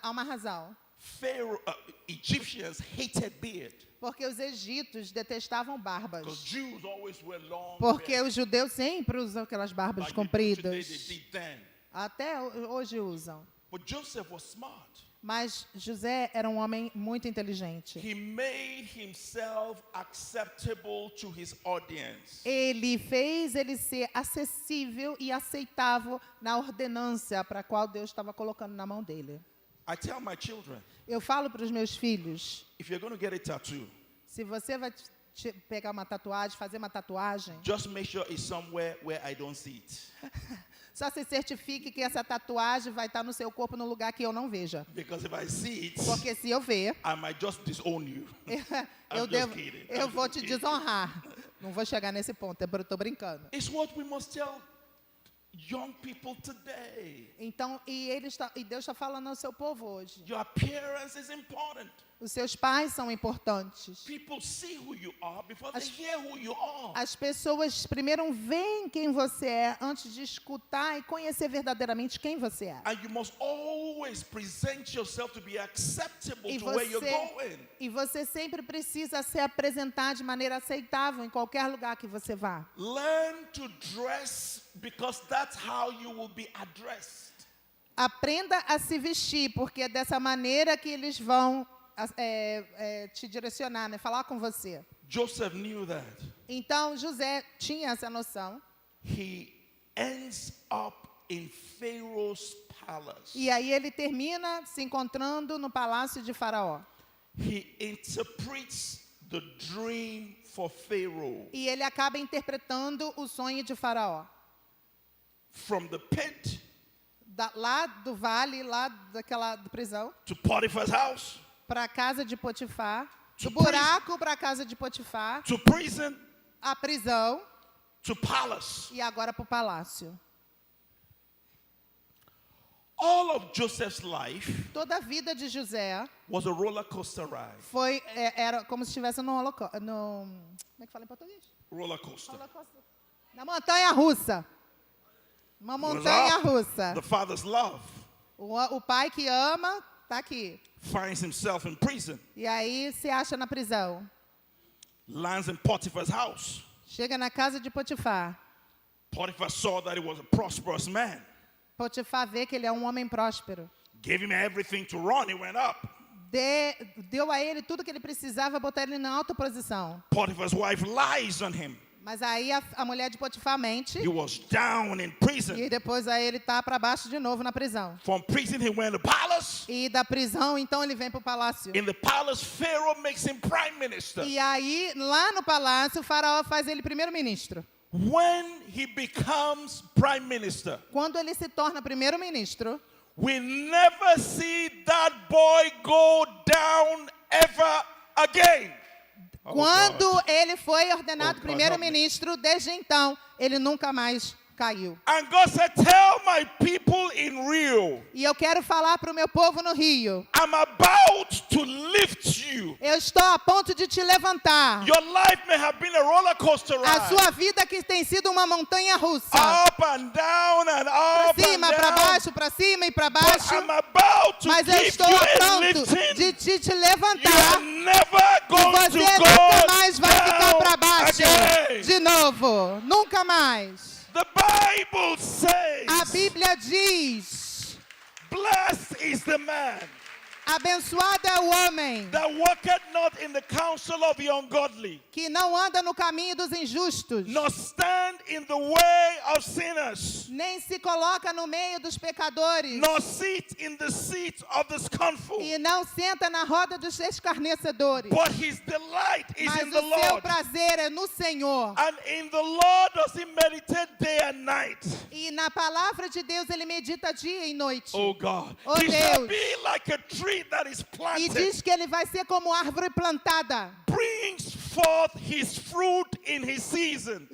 uma razão. Pharaoh, Egyptians hated beard. Porque os egípcios detestavam Because barbas. Jews always wear long Porque beard. os judeus sempre usam aquelas barbas Like today they compridas. did then. Até hoje usam. But Joseph was smart. Mas José era um homem muito inteligente. He made himself acceptable to his audience. Ele fez ele ser acessível e aceitável na ordenância para a qual Deus estava colocando na mão dele. I tell my children, Eu falo para os meus filhos, if you're going to get a tattoo, se você vai pegar uma tatuagem, fazer uma tatuagem, just make sure it's somewhere where I don't see it. só se certifique que essa tatuagem vai estar no seu corpo no lugar que eu não veja. Because if I see it, Porque se eu ver, I might just disown you. eu, just kidding. eu I'm vou just te kidding. desonrar. Não vou chegar nesse ponto, eu estou brincando. It's what we must tell young people today. Então, e Deus está falando ao seu povo hoje. Your appearance is important. Os seus pais são importantes. People see who you are before they hear who you are. As pessoas primeiro veem quem você é antes de escutar e conhecer verdadeiramente quem você é. And you must always present yourself to be acceptable E to where you're going. você sempre precisa se apresentar de maneira aceitável em qualquer lugar que você vá. Learn to dress because that's how you will be addressed. Aprenda a se vestir, porque é dessa maneira que eles vão te direcionar, né? Falar com você. Joseph knew that. Então, José tinha essa noção. He ends up in Pharaoh's palace. E aí ele termina se encontrando no palácio de Faraó. He interprets the dream for Pharaoh. E ele acaba interpretando o sonho de Faraó. From the pit Lá do vale, lá daquela prisão, to Potiphar's house, para a casa de Potifar. To Do buraco para a casa de Potifar. to prison, A prisão to palace. e agora para o palácio. All of Joseph's life Toda a vida de José was a roller coaster ride. era como se estivesse no holocausto. Como é que fala em português? Roller coaster. Na montanha russa. Uma montanha russa. The father's love O pai que ama está aqui. finds himself in prison, E aí se acha na prisão. lands in Potiphar's house. Chega na casa de Potifar. Potiphar saw that he was a prosperous man. Potifar vê que ele é um homem próspero. gave him everything to run. He went up. Deu a ele tudo que ele precisava, botar ele na alta posição. Potiphar's wife lies on him. Mas aí a mulher de Potifar mente. He was down in prison. E depois aí ele tá para baixo de novo na prisão. From prison he went to palace. E da prisão então ele vem para o palácio. In the palace, Pharaoh makes him prime minister. E aí lá no palácio o faraó faz ele primeiro-ministro. When he becomes prime minister, Quando ele se torna primeiro-ministro, we never see that boy go down ever again. quando ele foi ordenado Oh, God, primeiro-ministro, desde então ele nunca mais caiu. And God said, tell my people in Rio, E eu quero falar para o meu povo no Rio. I'm about to lift you. Eu estou a ponto de te levantar. Your life may have been a roller coaster A ride. sua vida que tem sido uma montanha russa. Up and down and Para up and cima, para down. baixo, para cima e para But baixo. I'm about to Mas eu give estou you a a ponto lifting. de te You are levantar. never E going você to nunca mais go vai ficar para down baixo. again. De novo. Nunca mais. The Bible A says, Bíblia diz: blessed is the man abençoado é o homem that walketh not in the counsel of the ungodly, que não anda no caminho dos injustos, nor stand in the way of sinners, nem se coloca no meio dos pecadores, nor sit in the seat of the scornful. e não senta na roda dos escarnecedores. But his delight is Mas in the o seu Lord, prazer é no Senhor. and in the Lord does he meditate day and night. E na palavra de Deus ele medita dia e noite. Oh God, Oh, he shall Deus. be like a tree that is E planted, diz que ele vai ser como árvore plantada, brings forth his fruit in his season.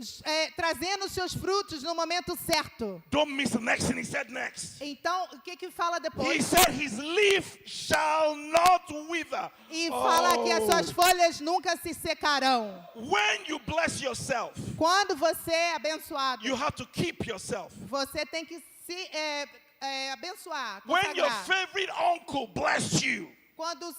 trazendo os seus frutos no momento certo. Don't miss the next thing he said next. Então, o que fala He depois? said his leaf shall not wither. E fala que as suas Oh. folhas nunca se secarão. When you bless yourself, Quando você é abençoado, you have to keep yourself. você tem que se abençoar, When your consagrar. favorite uncle blessed you, Quando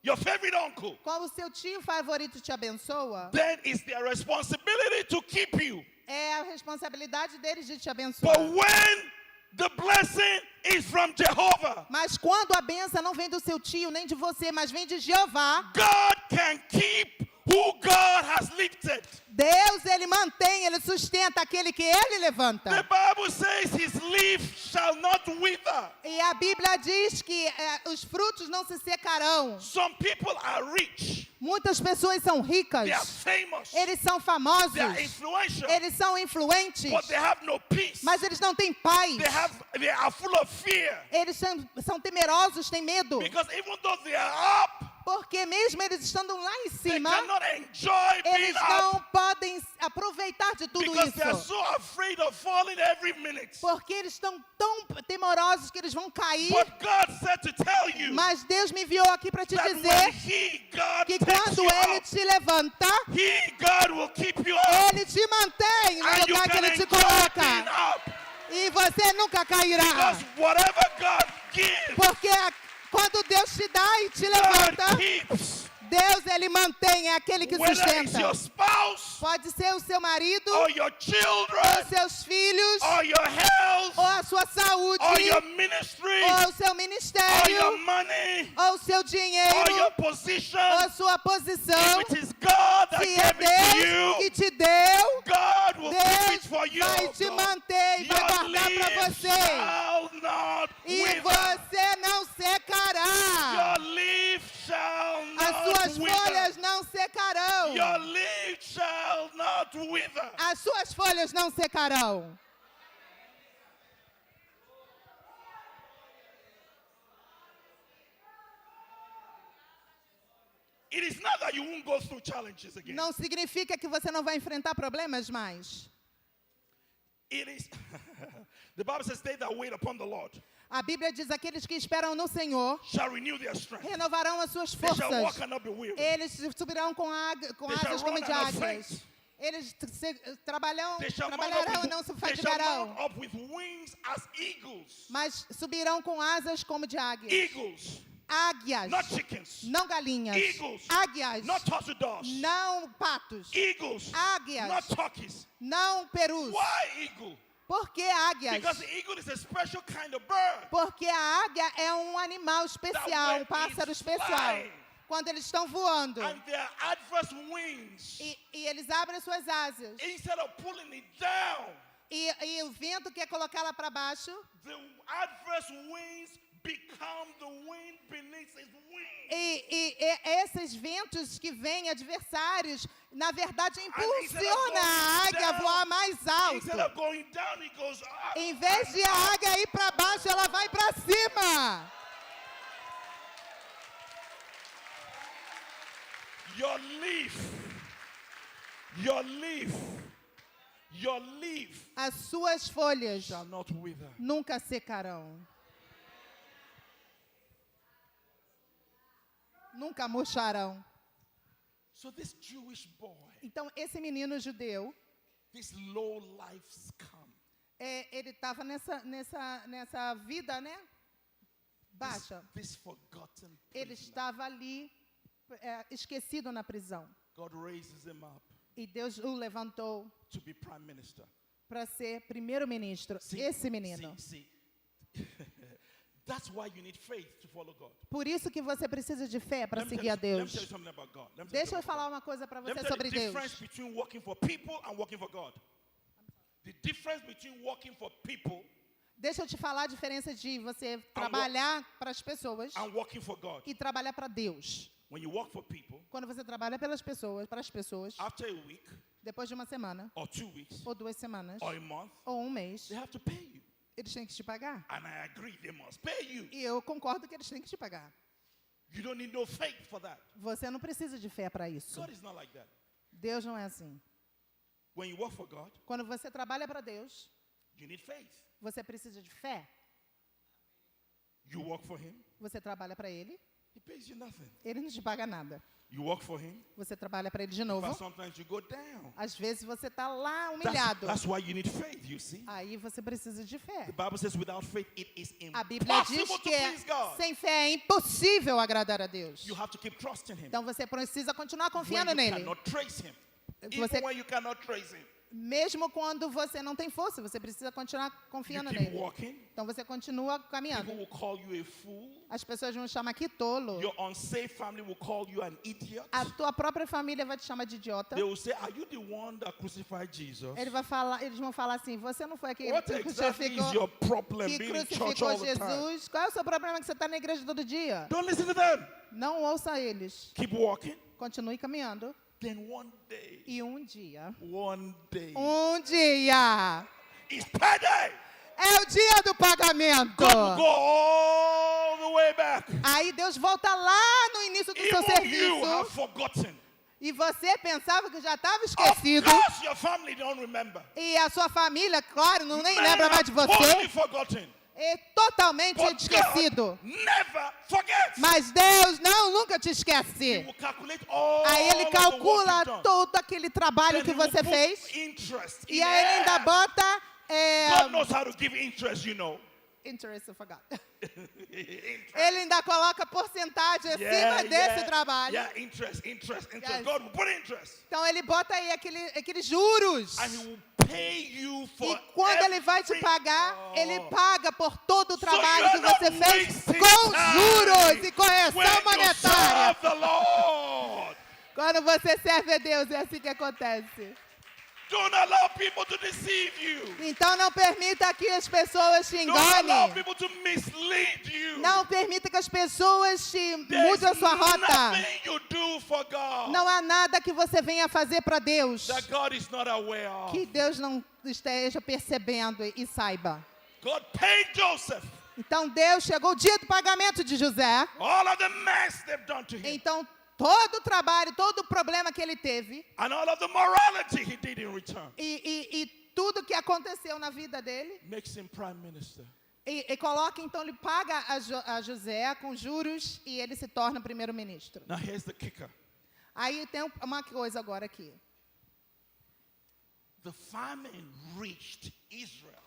your favorite uncle, quando o seu tio favorito te abençoa, then it's their responsibility to keep you. é a responsabilidade deles de te abençoar. But when the blessing is from Jehovah, Mas quando a bênção não vem do seu tio, nem de você, mas vem de Jeová, God can keep who God has lifted. Deus, ele mantém, ele sustenta aquele que ele The levanta. Bible says his leaf shall not wither. E a Bíblia diz que os frutos não se secarão. Some people are rich, Muitas pessoas são ricas, they are famous, eles são famosos, they are influential, eles são influentes, but they have no peace. mas eles não têm paz. They are full of fear. Eles são temerosos, têm medo. Because even though they are up, Porque mesmo eles estando lá em they cima, cannot enjoy being eles up não podem aproveitar de tudo because they are isso. so afraid of falling every minute. Porque eles estão tão temerosos que eles vão cair. But God said to tell you Mas Deus me enviou aqui para te that dizer when God que takes quando you Ele up, te levanta, God will keep you up, Ele te mantém no and you lugar que can Ele te enjoy being coloca. up. E você nunca cairá. Because whatever God gives, Porque quando Deus te dá e te God levanta, keeps. Deus, Ele mantém, é aquele que Whether it's sustenta. your spouse, Pode ser o seu marido, or your ou children, seus filhos, or your health, ou a sua saúde, or your ministry, ou o seu or your ministério, money, ou o seu or dinheiro, your position. ou a sua posição. If it is God that Se é gave it to Deus que you, te deu, God will keep it Deus for you. vai te manter e vai Your guardar para leaf você. shall not E wither. você não secará. Your leaf shall As not suas folhas wither. não secarão. Your leaf shall not wither. As suas folhas não secarão. It is not that you won't go through challenges again. Não significa que você não vai enfrentar problemas mais. It is. The Bible says, they that wait upon the Lord A Bíblia diz: aqueles que esperam no Senhor shall renew their strength. renovarão as suas They shall walk forças. and not be weary. Eles subirão com They shall asas run como and de not águias. faint. Eles They trabalharão e não se they shall fatigarão. mount up with wings as eagles. Mas subirão com asas como de águias. Eagles, Águias, not chickens. não galinhas. Eagles, Águias, not turtles. não patos. Eagles, Águias, not turkeys. não perus. Why eagle? Por que águias? Because the eagle is a special kind of bird. Porque a águia é um animal That especial, when um pássaro it's especial. flying, Quando eles estão voando and their adverse wings, e eles abrem as suas asas instead of pulling it down, e o vento quer colocá-la para baixo, the adverse winds become the wind beneath his wings. e esses ventos que vêm adversários, na verdade, instead of impulsiona a águia a going voar mais Instead alto. of going down, it goes up. Em vez de a águia ir para baixo, ela vai para cima. Your leaf As suas folhas shall not wither. nunca secarão. Nunca murcharão. So this Jewish boy, Então, esse menino judeu, this low life scum, ele estava nessa vida, né? Baixa. this forgotten Ele prisoner, estava ali, esquecido na prisão. God raises him up E Deus o levantou to be prime minister. para ser primeiro-ministro. See, Esse menino. see. That's why you need faith to follow God. Por isso que você precisa de fé para Let me seguir a tell you Deus. something about God. Let me tell you Deixa eu something falar about uma coisa para God. Let me você tell you sobre the Deus. difference between working for people and working for God. The difference between working for people Deixa eu te falar a diferença de você trabalhar para as pessoas and working for God. e trabalhar para Deus. When you work for people, Quando você trabalha pelas pessoas, para as pessoas, after a week depois de uma semana, or 2 weeks ou 2 semanas, or a month, ou um mês, they have to pay you. eles têm que te pagar. And I agree, they must pay you. E eu concordo que eles têm que te pagar. You don't need no faith for that. Você não precisa de fé para isso. God is not like that. Deus não é assim. When you work for God, Quando você trabalha para Deus, you need faith. você precisa de fé. You work for Him, Você trabalha para Ele, He pays you nothing. Ele não te paga nada. You work for Him, Você trabalha para Ele de but novo. sometimes you go down. Às vezes você está lá humilhado. That's why you need faith, you see. Aí você precisa de fé. The Bible says without faith it is A Bíblia diz impossible to que please God. sem fé é impossível agradar a Deus. You have to keep trusting Him. Então você precisa continuar When confiando you nele. cannot trace Him. Você- Even when you cannot trace Him. Mesmo quando você não tem força, você precisa continuar You confiando keep nele. walking. Então você continua People caminhando. will call you a fool. As pessoas vão te chamar que tolo. Your unsafe family will call you an idiot. A tua própria família vai te chamar de idiota. They will say, are you the one that crucified Jesus? Eles vão falar assim, você não foi aquele What que exactly is crucificou, your problem que being in church crucificou all the time? Jesus? Qual é o seu problema que você está na igreja todo dia? Don't listen to them. Não ouça eles. Keep walking. Continue caminhando. Then one day, E um dia, it's payday. é o dia do pagamento. God will go all the way back. Aí Deus volta lá no início do seu Even you have serviço forgotten. e você pensava que já estava Of esquecido course, your family don't remember. e a sua família, claro, não nem Men lembra mais have de totally você, forgotten. é totalmente But esquecido. God never forgets. Mas Deus nunca te He esquece. will calculate all Aí Ele of the work calcula you've done. todo aquele trabalho Then que he will você put fez interest e in aí Ele ainda it. bota God knows how to give interest, you know. interest, eu forgot. Interest. Ele ainda coloca porcentagem acima desse trabalho. Yeah, interest. Yes. God will put interest. Então Ele bota aí aqueles juros. And He will pay you for E quando Ele vai te every- pagar, Ele paga por todo o So trabalho you que are not você fez wasting com time juros e when correção you monetária. serve the Lord. Quando você serve a Deus, é assim que acontece. Don't allow people to deceive you. Então não permita que as pessoas te Don't allow enganem. people to mislead you. Não permita que as pessoas te There's mudem a sua rota. nothing you do for God Não há nada que você venha fazer para Deus that God is not aware of. que Deus não esteja percebendo e saiba. God paid Joseph Então Deus chegou o dia do pagamento de José. all of the mess they've done to him Então todo o trabalho, todo o problema que ele teve and all of the morality he did in return e tudo que aconteceu na vida dele makes him prime minister. e coloca, então ele paga a José com juros e ele se torna primeiro-ministro. Now here's the kicker. Aí tem uma coisa agora aqui. The famine reached Israel.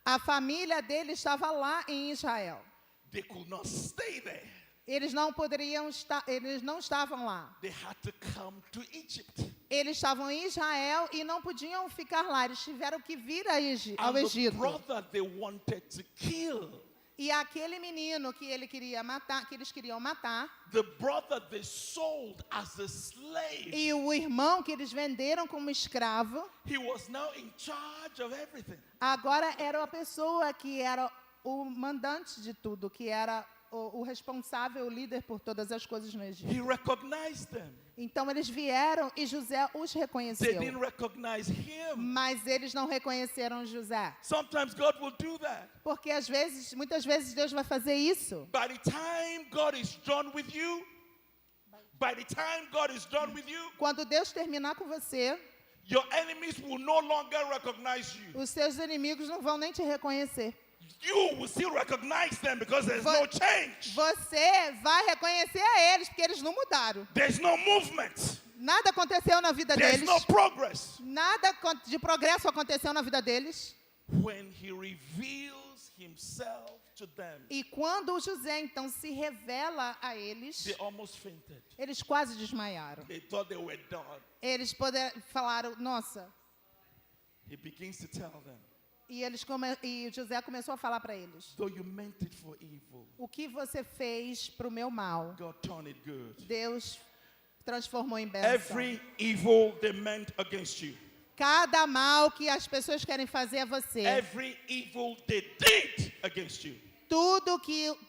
A família dele estava lá em Israel. They could not stay there. Eles não estavam lá. They had to come to Egypt. Eles estavam em Israel e não podiam ficar lá. Eles tiveram que vir ao And the Egito. brother they wanted to kill, E aquele menino que ele queria matar, que eles queriam matar, the brother they sold as a slave, e o irmão que eles venderam como escravo, he was now in charge of everything. agora era a pessoa que era o mandante de tudo, que era o responsável, o líder por todas as coisas no Egito. He recognized them. Então eles vieram e José os They reconheceu. didn't recognize him. Mas eles não reconheceram José. Sometimes God will do that. Porque muitas vezes Deus vai fazer isso. By the time God is done with you, Quando Deus terminar com você, your enemies will no longer recognize you. os seus inimigos não vão nem te reconhecer. You will still recognize them because there's no change. Você vai reconhecer a eles, porque eles não mudaram. There's no movement. Nada aconteceu na vida There's deles. no progress. Nada de progresso aconteceu na vida deles. When he reveals himself to them, E quando José então se revela a eles, they almost fainted. eles quase desmaiaram. They thought they were done. Eles falaram, nossa. He begins to tell them, E José começou a falar para eles: though you meant it for evil, o que você fez para o meu mal, God turned it good. Deus transformou em bênção. Every evil they meant against you, Cada mal que as pessoas querem fazer a você, every evil they did against you, tudo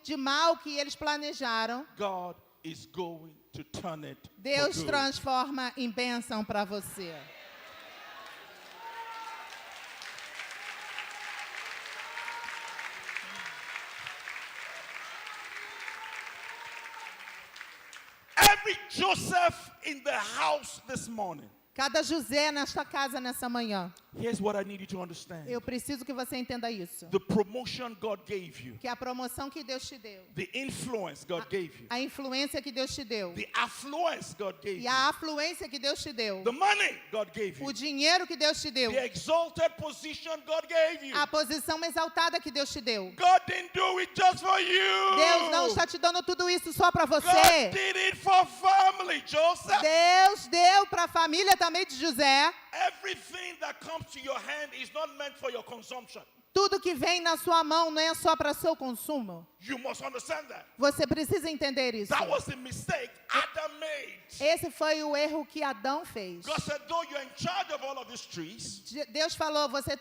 de mal que eles planejaram, God is going to turn it Deus for good. transforma em bênção para você. Every Joseph in the house this morning. Cada José nesta casa nessa manhã. Here's what I need you to understand. Eu preciso que você entenda isso. The promotion God gave you, Que a promoção que Deus te deu, the influence God gave you, a influência que Deus te deu, the affluence God gave e you, a afluência que Deus te deu, the money God gave you, o dinheiro que Deus te deu, the exalted position God gave you. a posição exaltada que Deus te deu. God didn't do it just for you. Deus não está te dando tudo isso só para God você. did it for family, Joseph. Deus deu para a família também de José. Everything that comes to your hand is not meant for your consumption. Tudo que vem na sua mão não é só para seu consumo. You must understand that. Você precisa entender isso. That was the mistake Adam made. Esse foi o erro que Adão fez. God said, though you're in charge of all of these trees, Deus falou, você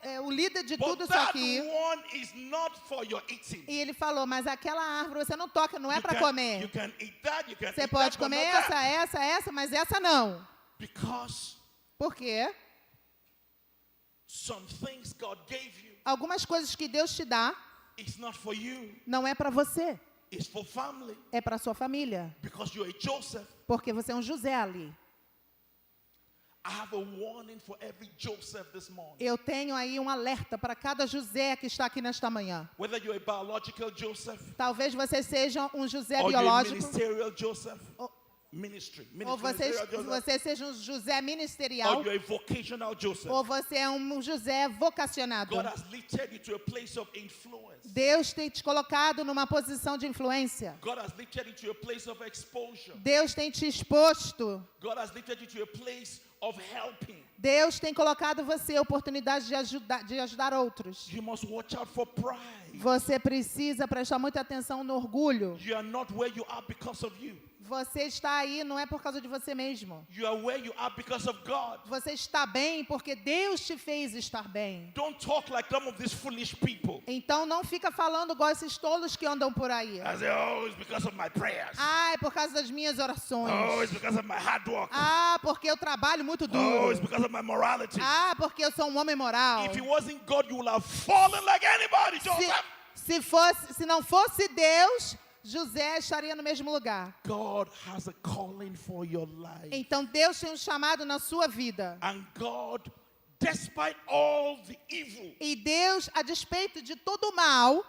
é o líder de but tudo isso that aqui. one is not for your eating. E ele falou, mas aquela árvore você não toca, não é You para can comer. eat that, you can Você eat pode that, but comer not that. essa, mas essa não. Because Por quê? some things God gave you, Algumas coisas que Deus te dá it's not for you, não é para você, it's for family. é para sua família. Because you're a Joseph. Porque você é um José ali. I have a warning for every Joseph this morning. Eu tenho aí um alerta para cada José que está aqui nesta manhã. Whether you're a biological Joseph, Talvez você seja um José or you're a biológico, ministerial Joseph, ou ministerial você seja um José ministerial, or you're a vocational Joseph. ou você é um José vocacionado. God has lifted you to a place of influence. Deus tem te colocado numa posição de influência. God has lifted you to a place of exposure. Deus tem te exposto. God has lifted you to a place of helping. Deus tem colocado você a oportunidade de ajudar outros. You must watch out for pride. Você precisa prestar muita atenção no orgulho. You are not where you are because of you. Você está aí não é por causa de você mesmo. You are where you are because of God. Você está bem porque Deus te fez estar bem. Don't talk like some of these foolish people. Então não fica falando igual esses tolos que andam por aí. I say, oh, it's because of my prayers. Ah, é por causa das minhas orações. Oh, it's because of my hard work. Ah, porque eu trabalho muito Oh, duro. it's because of my morality. Ah, porque eu sou um homem moral. If it wasn't God, you would have fallen like anybody, Joseph. Se não fosse Deus, José estaria no mesmo lugar. God has a calling for your life. Então Deus tem um chamado na sua vida. And God, despite all the evil, E Deus, a despeito de todo o mal,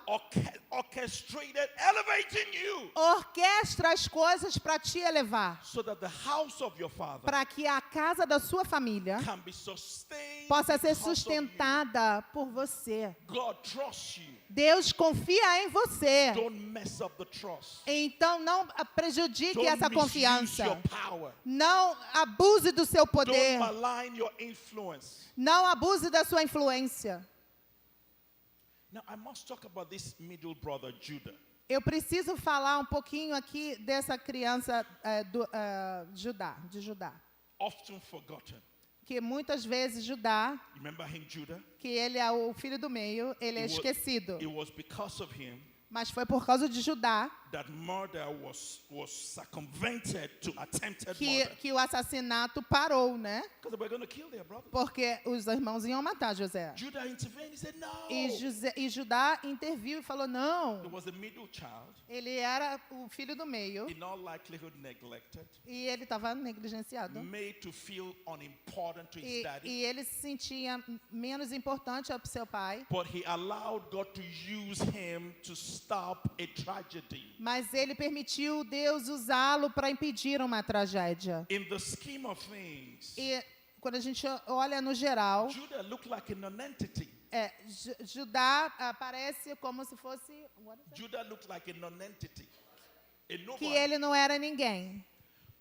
orchestrated elevating you orquestra as coisas para te elevar. so that the house of your father Para que a casa da sua família can be sustained possa ser because of you. sustentada por você. God trusts you. Deus confia em você. Don't mess up the trust. Então não prejudique Don't essa misuse confiança. your power. Não abuse do seu Don't poder. malign your influence. Não abuse da sua influência. Now, I must talk about this middle brother, Judah. Eu preciso falar um pouquinho aqui dessa criança de Judá. Often forgotten. Que muitas vezes Judá, You remember him, Judah? que ele é o filho do meio, ele é esquecido. It was because of him Mas foi por causa de Judá that murder was circumvented to attempted murder. que o assassinato parou, né? Because they were going to kill their brother. Porque os irmãos iam matar José. Judah intervened. He said, no. E Judá interviu e falou, He não. was the middle child, Ele era o filho do meio in all likelihood neglected, e ele estava negligenciado. made to feel unimportant to his E daddy. ele se sentia menos importante ao seu pai. But he allowed God to use him to stop a tragedy. Mas ele permitiu Deus usá-lo para impedir uma tragédia. In the scheme of things, E quando a gente olha no geral, Judah looked like a non-entity. Judá aparece como se fosse Judah looked like a non-entity. A que nobody. ele não era ninguém.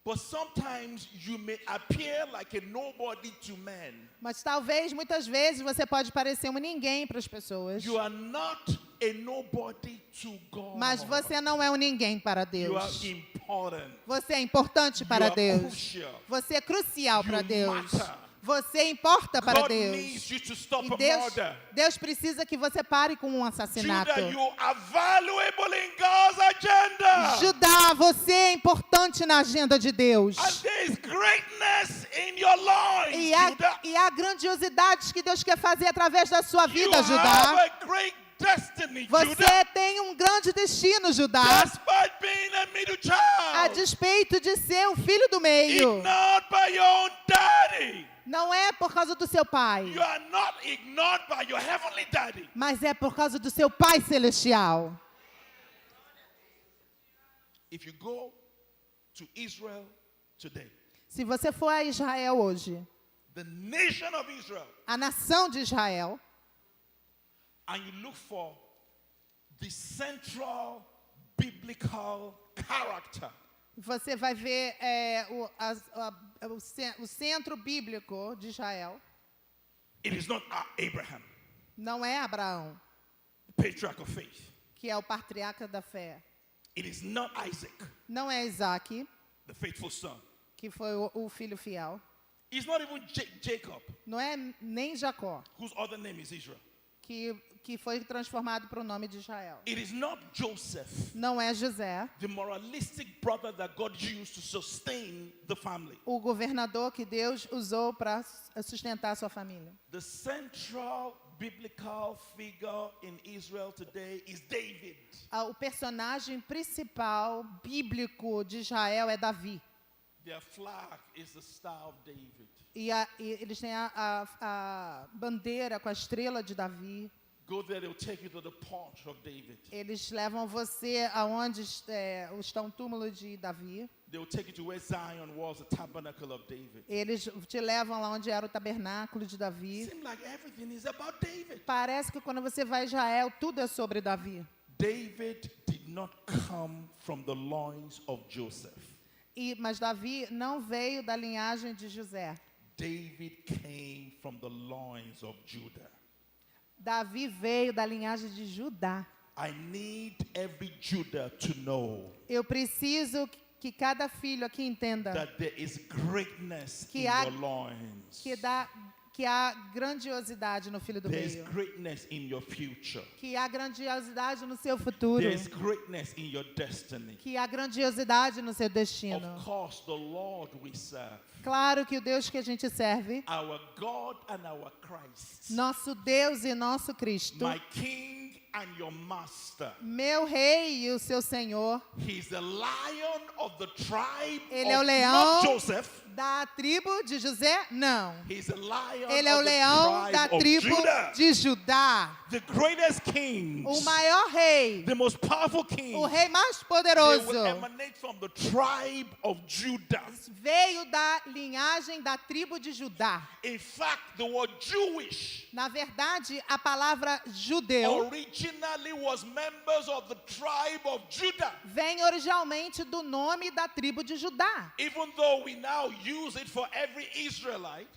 But sometimes you may appear like a nobody to men. Mas talvez, muitas vezes, você pode parecer um ninguém para as pessoas. You are not a nobody to God. Mas você não é um ninguém para You are Deus. important. Você é importante para You are Deus. crucial. Você é crucial para You Deus. matter. Você importa para God Deus. needs you to stop E a Deus, murder. Deus precisa que você pare com um assassinato. Judah, you are valuable in God's agenda. Judá, você é importante na agenda de Deus. And there is greatness in your loins, Judah. E há grandiosidades que Deus quer fazer através da sua You vida, have Judá. a great destiny, Você Judah. tem um grande destino, Judá. Despite being a middle A child, despeito de ser um filho do meio. ignored by your own daddy. Não é por causa do seu pai, You are not ignored by your heavenly daddy. mas é por causa do seu Pai Celestial. If you go to Israel today, Se você for a Israel hoje, the nation of Israel, a nação de Israel, and you look for the central biblical character, você vai ver o centro bíblico de Israel. it is not Abraham, Não é Abraão, the patriarch of faith. que é o patriarca da fé. It is not Isaac, Não é Isaac, the faithful son. que foi o filho fiel. It's not even Jacob, Não é nem Jacó, whose other name is Israel. que foi transformado para o nome de Israel. It is not Joseph, Não é José, the moralistic brother that God used to sustain the family. o governador que Deus usou para sustentar a sua família. The central biblical figure in Israel today is David. O personagem principal bíblico de Israel é Davi. Their flag is the Star of David. E eles têm a bandeira com a estrela de Davi. Go there, they'll take you to the porch of David. Eles levam você aonde está o túmulo de Davi. They'll take you to where Zion was, the tabernacle of David. Eles te levam lá onde era o tabernáculo de Davi. Seems like everything is about David. Parece que quando você vai a Israel, tudo é sobre Davi. David did not come from the loins of Joseph. Mas Davi não veio da linhagem de José. David came from the loins of Judah. Davi veio da linhagem de Judá. I need every Judah to know Eu preciso que cada filho aqui entenda that there is greatness Que in há- your loins. que há grandiosidade no filho do There's meio. greatness in your future. Que há grandiosidade no seu futuro. There's greatness in your destiny. Que há grandiosidade no seu destino. Of course, the Lord we serve, Claro que o Deus que a gente serve, our God and our Christ, nosso Deus e nosso Cristo, my King and your Master. meu rei e o seu Senhor, He's the Lion of the tribe Ele é o of leão not Joseph. da tribo de José? Não. He's the Lion Ele é o of the leão da tribe of tribo Judah. de Judá. The greatest kings, O maior rei, the most powerful kings, o rei mais they poderoso, will emanate from the tribe of Judah. veio da linhagem da tribo de Judá. In fact, the word Jewish Na verdade, a palavra judeu originally was members of the tribe of Judah. vem originalmente do nome da tribo de Judá. Even though we now use it for every Israelite,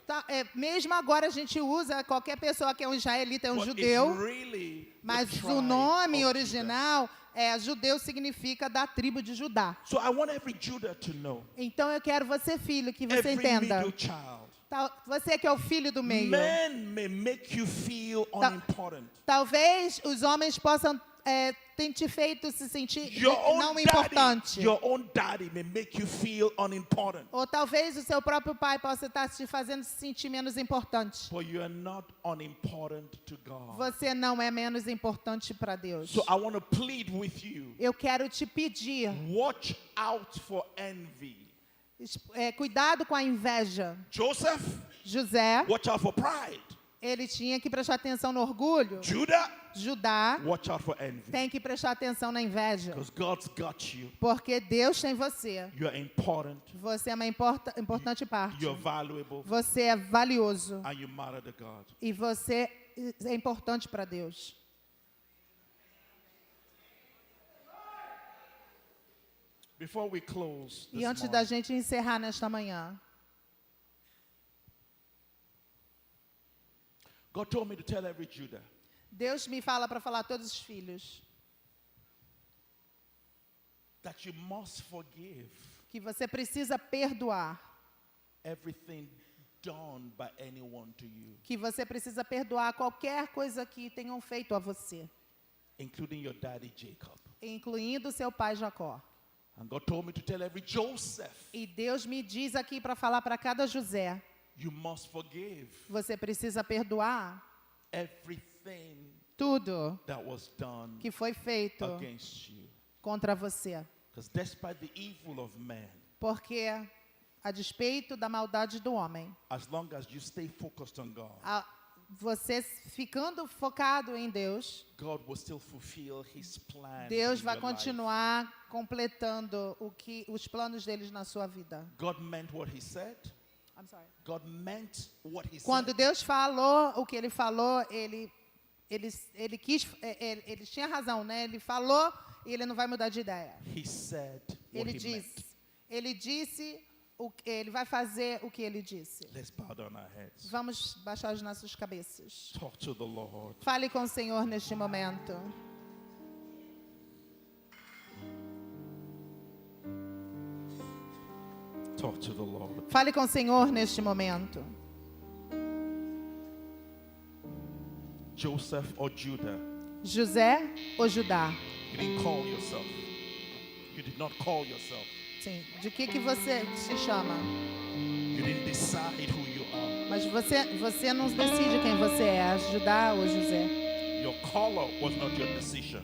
Mesmo agora a gente usa, qualquer pessoa que é um israelita, é um but judeu, it's really the mas tribe o nome of original judeu significa da tribo de Judá. Judah. So I want every Judah to know, Então eu quero você, filho, que você every entenda. middle child, Você que é o filho do meio. men may make you feel unimportant. Talvez os homens possam ter te feito se sentir não Your importante. own daddy may make you feel unimportant. Ou talvez o seu próprio pai possa estar te fazendo se sentir menos importante. But you are not unimportant to God. Você não é menos importante para Deus. So I want to plead with you. Eu quero te pedir, Watch out for envy. cuidado com a inveja. Joseph, José, watch out for pride. ele tinha que prestar atenção no orgulho. Judah, Judá watch out for envy. tem que prestar atenção na inveja. Because God's got you. Porque Deus tem você. You're important. Você é uma importante parte. You're valuable. Você é valioso. And you matter to God. E você é importante para Deus. Before we close E this antes da morning, gente encerrar nesta manhã, God told me to tell every Judah, Deus me fala para falar a todos os filhos that you must forgive que você precisa perdoar, everything done by anyone to you, que você precisa perdoar qualquer coisa que tenham feito a você, including your daddy Jacob. incluindo seu pai Jacó. And God told me to tell every Joseph, E Deus me diz aqui para falar para cada José, you must forgive você precisa perdoar everything tudo that was done que foi feito against you. contra você. Because despite the evil of man, Porque, a despeito da maldade do homem, as long as you stay focused on God, você ficando focado em Deus, God will still fulfill His plan. Deus in vai your life. continuar completando os planos deles na sua vida. God meant what He said. I'm sorry. God meant what He Quando said. Deus falou o que Ele falou, ele tinha razão, né? Ele falou e Ele não vai mudar de ideia. He said what Ele He disse, Ele vai fazer o que Ele disse. meant. Let's bow down our heads. Vamos baixar as nossas cabeças. Talk to the Lord. Fale com o Senhor neste momento. Talk to the Lord. Fale com o Senhor neste momento. Joseph or Judah, José ou Judá? you didn't call yourself. You did not call yourself. Sim. De que você se chama? You didn't decide who you are. Mas você não decide quem você é, Judá ou José. Your color was not your decision.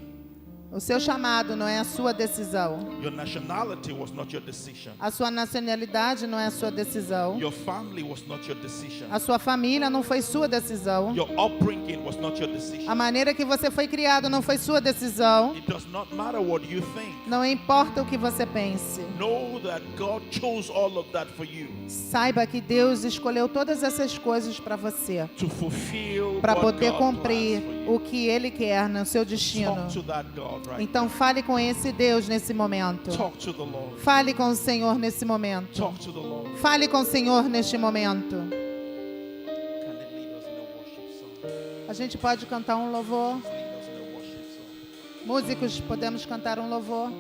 O seu chamado não é a sua decisão. Your nationality was not your decision. A sua nacionalidade não é a sua decisão. Your family was not your decision. A sua família não foi sua decisão. Your upbringing was not your decision. A maneira que você foi criado não foi sua decisão. It does not matter what you think. Não importa o que você pense. Know that God chose all of that for you Saiba que Deus escolheu todas essas coisas para você, to fulfill para what poder God cumprir plans for you. o que Ele quer no seu destino. Talk to that God right Então fale com esse Deus nesse momento. now. Talk to the Lord. Fale com o Senhor nesse momento. Talk to the Lord. Fale com o Senhor neste momento. Can they lead us in a worship song? A gente pode cantar um louvor. Lead us in a worship song. Músicos, podemos cantar um louvor.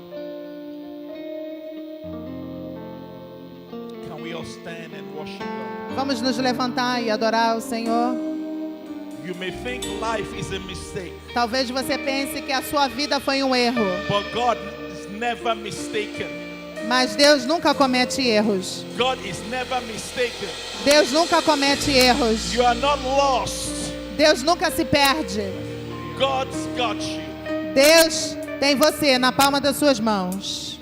Can we all stand and worship God? Vamos nos levantar e adorar o Senhor. You may think life is a mistake, Talvez você pense que a sua vida foi um erro, but God is never mistaken. mas Deus nunca comete erros. God is never mistaken. Deus nunca comete erros. You are not lost. Deus nunca se perde. God's got you. Deus tem você na palma das suas mãos.